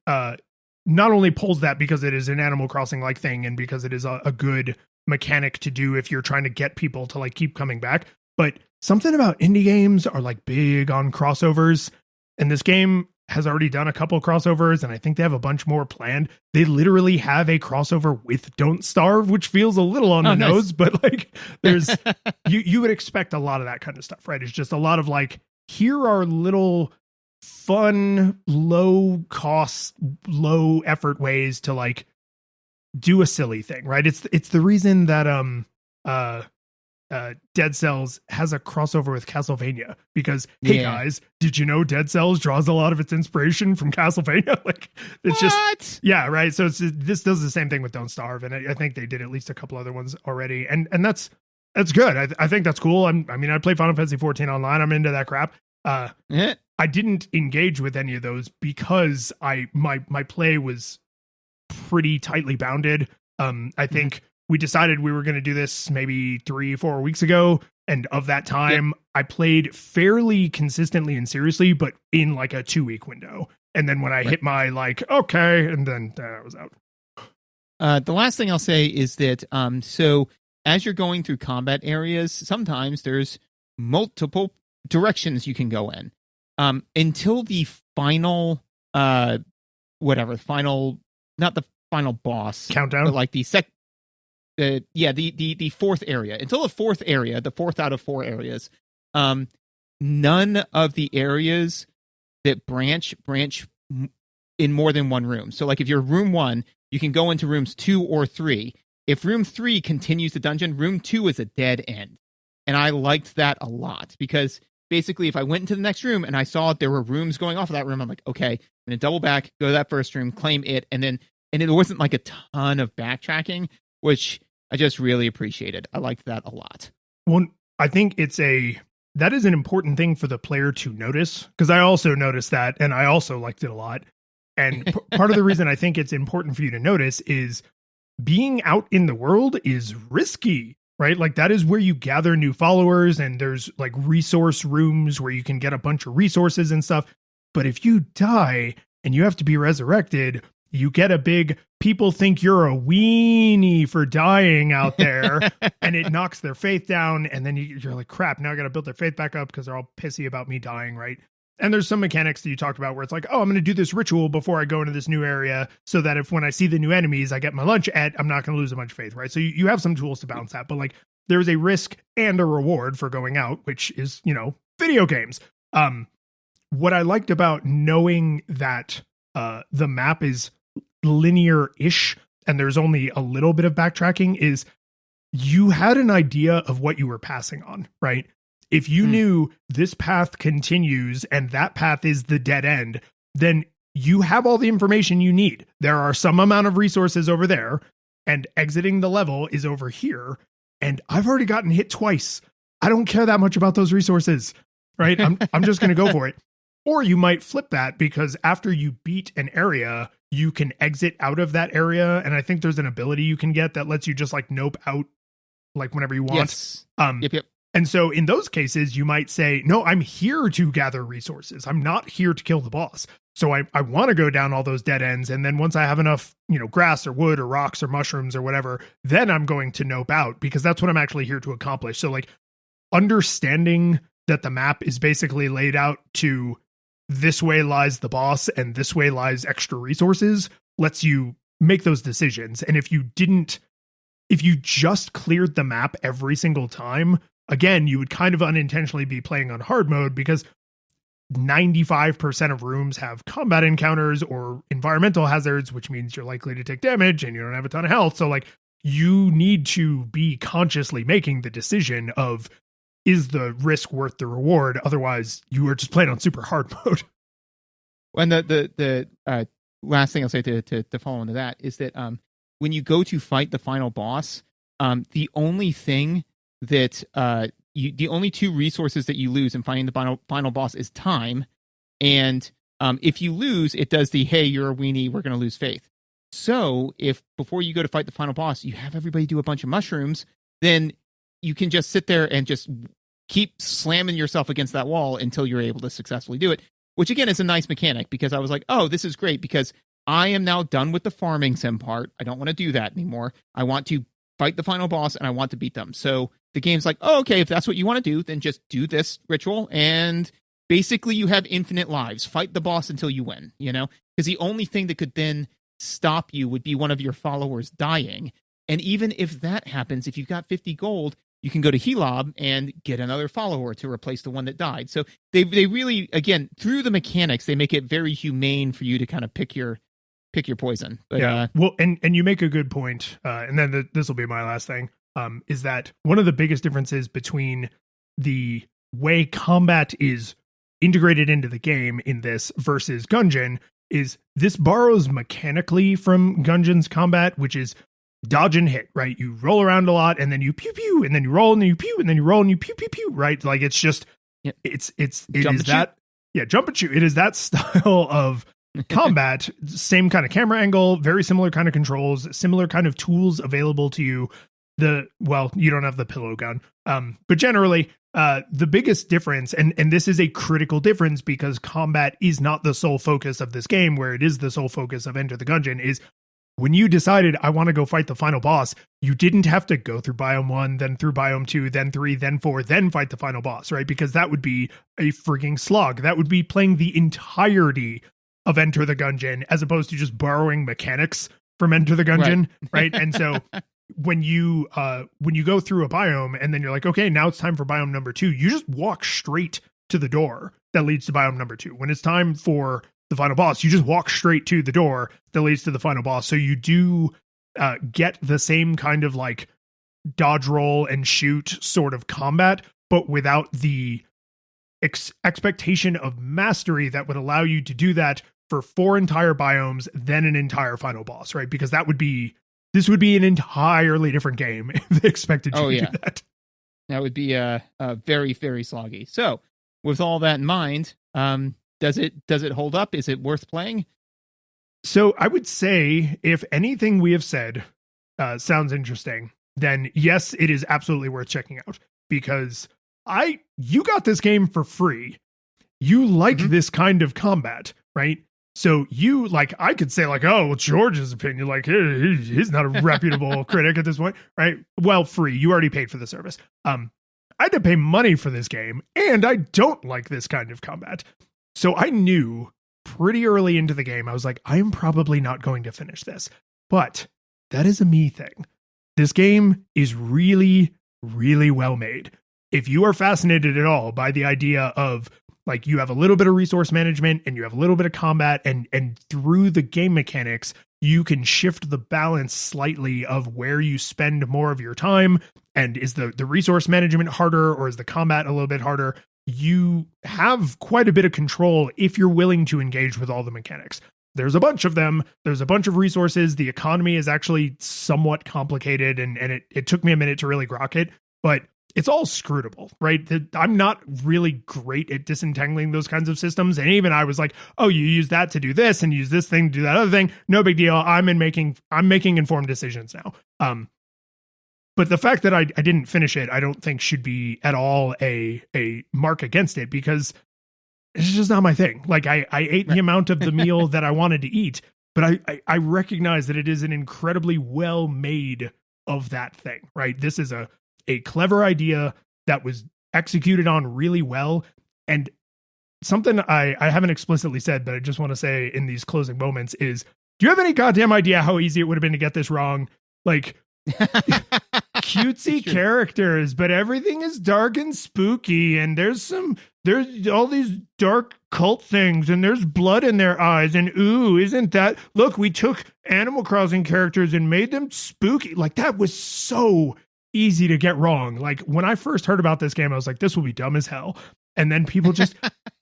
not only pulls that because it is an Animal Crossing like thing and because it is a good mechanic to do if you're trying to get people to like keep coming back, but something about indie games are like big on crossovers, and this game has already done a couple crossovers, and I think they have a bunch more planned. They literally have a crossover with Don't Starve, which feels a little on the nose, but like there's you would expect a lot of that kind of stuff, right? It's just a lot of like here are little fun, low cost, low effort ways to like do a silly thing, right? It's the reason that Dead Cells has a crossover with Castlevania, because hey guys, did you know Dead Cells draws a lot of its inspiration from Castlevania? Like it's just right. So this does the same thing with Don't Starve, and I think they did at least a couple other ones already, and that's good. I think that's cool. I mean, I play Final Fantasy 14 online. I'm into that crap. I didn't engage with any of those because my play was pretty tightly bounded. I think we decided we were going to do this maybe 3-4 weeks ago. And of that time, I played fairly consistently and seriously, but in like a 2-week window. And then when I hit my like, okay, and then I was out. The last thing I'll say is that, so as you're going through combat areas, sometimes there's multiple directions you can go in. Until the final, not the final boss. Countdown? But like the fourth area. Until the fourth area, the fourth out of 4 areas, none of the areas that branch in more than one room. So like if you're room 1, you can go into rooms 2 or 3. If room 3 continues the dungeon, room 2 is a dead end. And I liked that a lot because basically if I went into the next room and I saw there were rooms going off of that room, I'm like, okay, I'm going to double back, go to that first room, claim it, and it wasn't like a ton of backtracking, which I just really appreciated. I liked that a lot. Well, I think that is an important thing for the player to notice, because I also noticed that, and I also liked it a lot. And part of the reason I think it's important for you to notice is being out in the world is risky, right? Like that is where you gather new followers, and there's like resource rooms where you can get a bunch of resources and stuff. But if you die and you have to be resurrected, you get a big, people think you're a weenie for dying out there, and it knocks their faith down. And then you're like, crap, now I got to build their faith back up because they're all pissy about me dying, right? And there's some mechanics that you talked about where it's like, oh, I'm going to do this ritual before I go into this new area so that if when I see the new enemies, I get my lunch at, I'm not going to lose a bunch of faith, right? So you have some tools to balance that, but like there's a risk and a reward for going out, which is, video games. What I liked about knowing that the map is linear-ish and there's only a little bit of backtracking is you had an idea of what you were passing on, right? If you knew this path continues and that path is the dead end, then you have all the information you need. There are some amount of resources over there, and exiting the level is over here. And I've already gotten hit twice. I don't care that much about those resources, right? I'm just going to go for it. Or you might flip that, because after you beat an area, you can exit out of that area. And I think there's an ability you can get that lets you just like nope out like whenever you want. Yes. Yep. And so in those cases, you might say, no, I'm here to gather resources. I'm not here to kill the boss. So I want to go down all those dead ends. And then once I have enough, grass or wood or rocks or mushrooms or whatever, then I'm going to nope out, because that's what I'm actually here to accomplish. So like understanding that the map is basically laid out to this way lies the boss and this way lies extra resources lets you make those decisions. And if you just cleared the map every single time, again, you would kind of unintentionally be playing on hard mode, because 95% of rooms have combat encounters or environmental hazards, which means you're likely to take damage and you don't have a ton of health. So like you need to be consciously making the decision of, is the risk worth the reward? Otherwise you are just playing on super hard mode. And the last thing I'll say to follow into that is that when you go to fight the final boss, the only thing that the only 2 resources that you lose in fighting the final boss is time, and if you lose, it does the hey, you're a weenie, we're going to lose faith. So if before you go to fight the final boss, you have everybody do a bunch of mushrooms, then you can just sit there and just keep slamming yourself against that wall until you're able to successfully do it, which again is a nice mechanic, because I was like, oh, this is great, because I am now done with the farming sim part. I don't want to do that anymore. I want to fight the final boss and I want to beat them. So the game's like, oh, okay, if that's what you want to do, then just do this ritual, and basically you have infinite lives. Fight the boss until you win, because the only thing that could then stop you would be one of your followers dying. And even if that happens, if you've got 50 gold, you you can go to Helob and get another follower to replace the one that died. So they really, again, through the mechanics, they make it very humane for you to kind of pick your poison. But, well, and you make a good point, and then this will be my last thing, is that one of the biggest differences between the way combat is integrated into the game in this versus Gungeon is this borrows mechanically from Gungeon's combat, which is dodge and hit, right? You roll around a lot and then you pew pew, and then you roll and then you pew, and then you roll and you pew pew pew, right? Like it's just Yep. it is that jump and shoot. It is that style of combat, same kind of camera angle, very similar kind of controls, similar kind of tools available to you. You don't have the pillow gun, but generally the biggest difference, and this is a critical difference because combat is not the sole focus of this game, where it is the sole focus of Enter the Gungeon, is when you decided I want to go fight the final boss, you didn't have to go through biome 1, then through biome 2, then 3, then 4, then fight the final boss, right? Because that would be a freaking slog. That would be playing the entirety of Enter the Gungeon as opposed to just borrowing mechanics from Enter the Gungeon, right? And so when you go through a biome and then you're like, okay, now it's time for biome number 2, you just walk straight to the door that leads to biome number 2. When it's time for the final boss, you just walk straight to the door that leads to the final boss. So you do get the same kind of like dodge roll and shoot sort of combat, but without the expectation of mastery that would allow you to do that for 4 entire biomes, then an entire final boss, right? Because this would be an entirely different game if they expected you to do that. That would be very, very sloggy. So with all that in mind, does it hold up? Is it worth playing? So I would say if anything we have said sounds interesting, then yes, it is absolutely worth checking out, because you got this game for free. You like this kind of combat, right? So you I could say oh, well, George's opinion, he's not a reputable critic at this point, right? Well, free. You already paid for the service. I had to pay money for this game, and I don't like this kind of combat. So I knew pretty early into the game, I was like, I am probably not going to finish this. But that is a me thing. This game is really, really well made. If you are fascinated at all by the idea of you have a little bit of resource management and you have a little bit of combat, and through the game mechanics, you can shift the balance slightly of where you spend more of your time. And is the resource management harder, or is the combat a little bit harder? You have quite a bit of control if you're willing to engage with all the mechanics. There's a bunch of them. There's a bunch of resources. The economy is actually somewhat complicated, and it took me a minute to really grok it, but it's all scrutable, right? I'm not really great at disentangling those kinds of systems. And even I was like, oh, you use that to do this and use this thing to do that other thing. No big deal. I'm making informed decisions now. But the fact that I didn't finish it, I don't think should be at all a mark against it, because it's just not my thing. I ate the amount of the meal that I wanted to eat, but I recognize that it is an incredibly well made of that thing, right? This is a clever idea that was executed on really well. And something I haven't explicitly said, but I just want to say in these closing moments is, do you have any goddamn idea how easy it would have been to get this wrong? Cutesy characters, but everything is dark and spooky, and there's all these dark cult things, and there's blood in their eyes, and ooh, isn't that, look, we took Animal Crossing characters and made them spooky. That was so easy to get wrong. When I first heard about this game, I was like, this will be dumb as hell. And then people just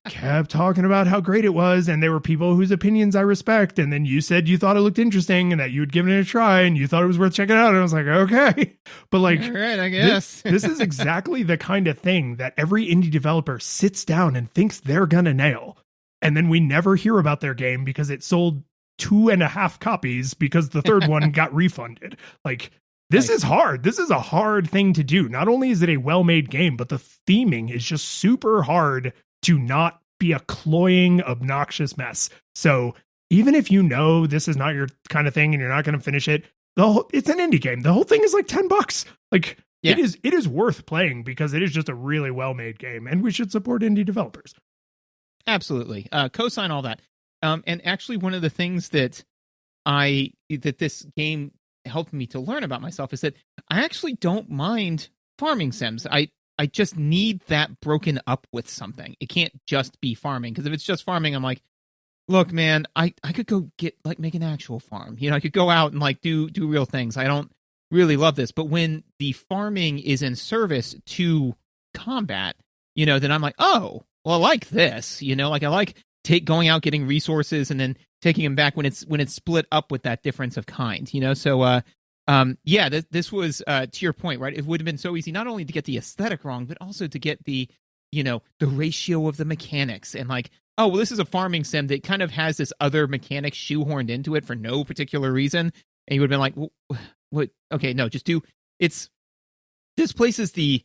kept talking about how great it was. And there were people whose opinions I respect. And then you said you thought it looked interesting and that you had given it a try and you thought it was worth checking out. And I was like, okay. But all right, I guess. this is exactly the kind of thing that every indie developer sits down and thinks they're going to nail. And then we never hear about their game because it sold 2.5 copies because the third one got refunded. This is hard. This is a hard thing to do. Not only is it a well-made game, but the theming is just super hard to not be a cloying, obnoxious mess. So even if you know this is not your kind of thing and you're not going to finish it, it's an indie game. The whole thing is $10. It is worth playing because it is just a really well-made game, and we should support indie developers. Absolutely. Co-sign all that. And actually one of the things that this game helped me to learn about myself is that I actually don't mind farming sims. I just need that broken up with something. It can't just be farming, because if it's just farming, I'm like, look, man, I could go make an actual farm. I could go out and do real things. I don't really love this. But when the farming is in service to combat, then I'm like, oh, well, I like this. I like going out, getting resources, and then taking them back when it's split up with that difference of kind. So this was to your point, right? It would have been so easy not only to get the aesthetic wrong, but also to get the the ratio of the mechanics, and oh, well, this is a farming sim that kind of has this other mechanic shoehorned into it for no particular reason. And you would have been like, well, what? Okay, no, just do. This place is the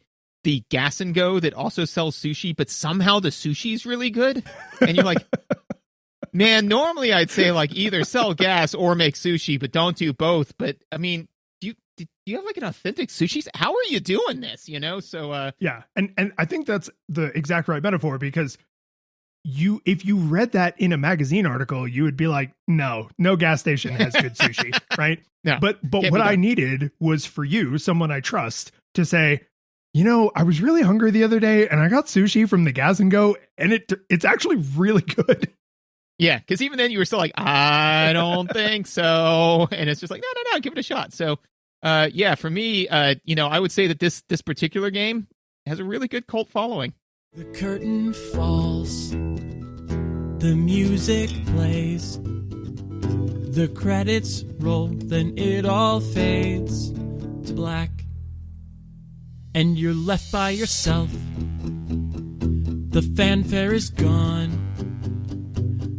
Gas and Go that also sells sushi, but somehow the sushi is really good. And you're like, man, normally I'd say either sell gas or make sushi, but don't do both. But I mean, do you have an authentic sushi? How are you doing this? So yeah, and I think that's the exact right metaphor, because if you read that in a magazine article, you would be like, no gas station has good sushi, right? No, but what I needed was for you, someone I trust, to say, I was really hungry the other day and I got sushi from the Gas and Go, and it's actually really good. Yeah, because even then you were still like, I don't think so, and it's just like, no, give it a shot. So for me, I would say that this particular game has a really good cult following. The curtain falls, the music plays, the credits roll, then it all fades to black, and you're left by yourself. The fanfare is gone,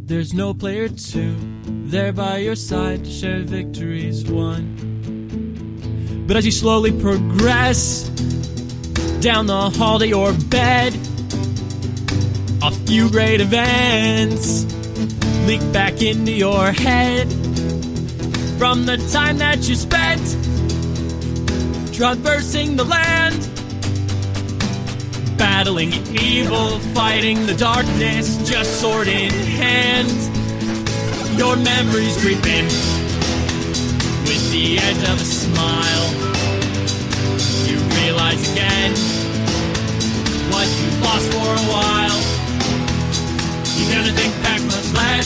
there's no player two there by your side to share victories won. But as you slowly progress down the hall to your bed, a few great events leak back into your head from the time that you spent traversing the land, battling evil, fighting the darkness, just sword in hand. Your memories creep in with the edge of a smile. You realize again what you lost for a while. You're gonna think back much less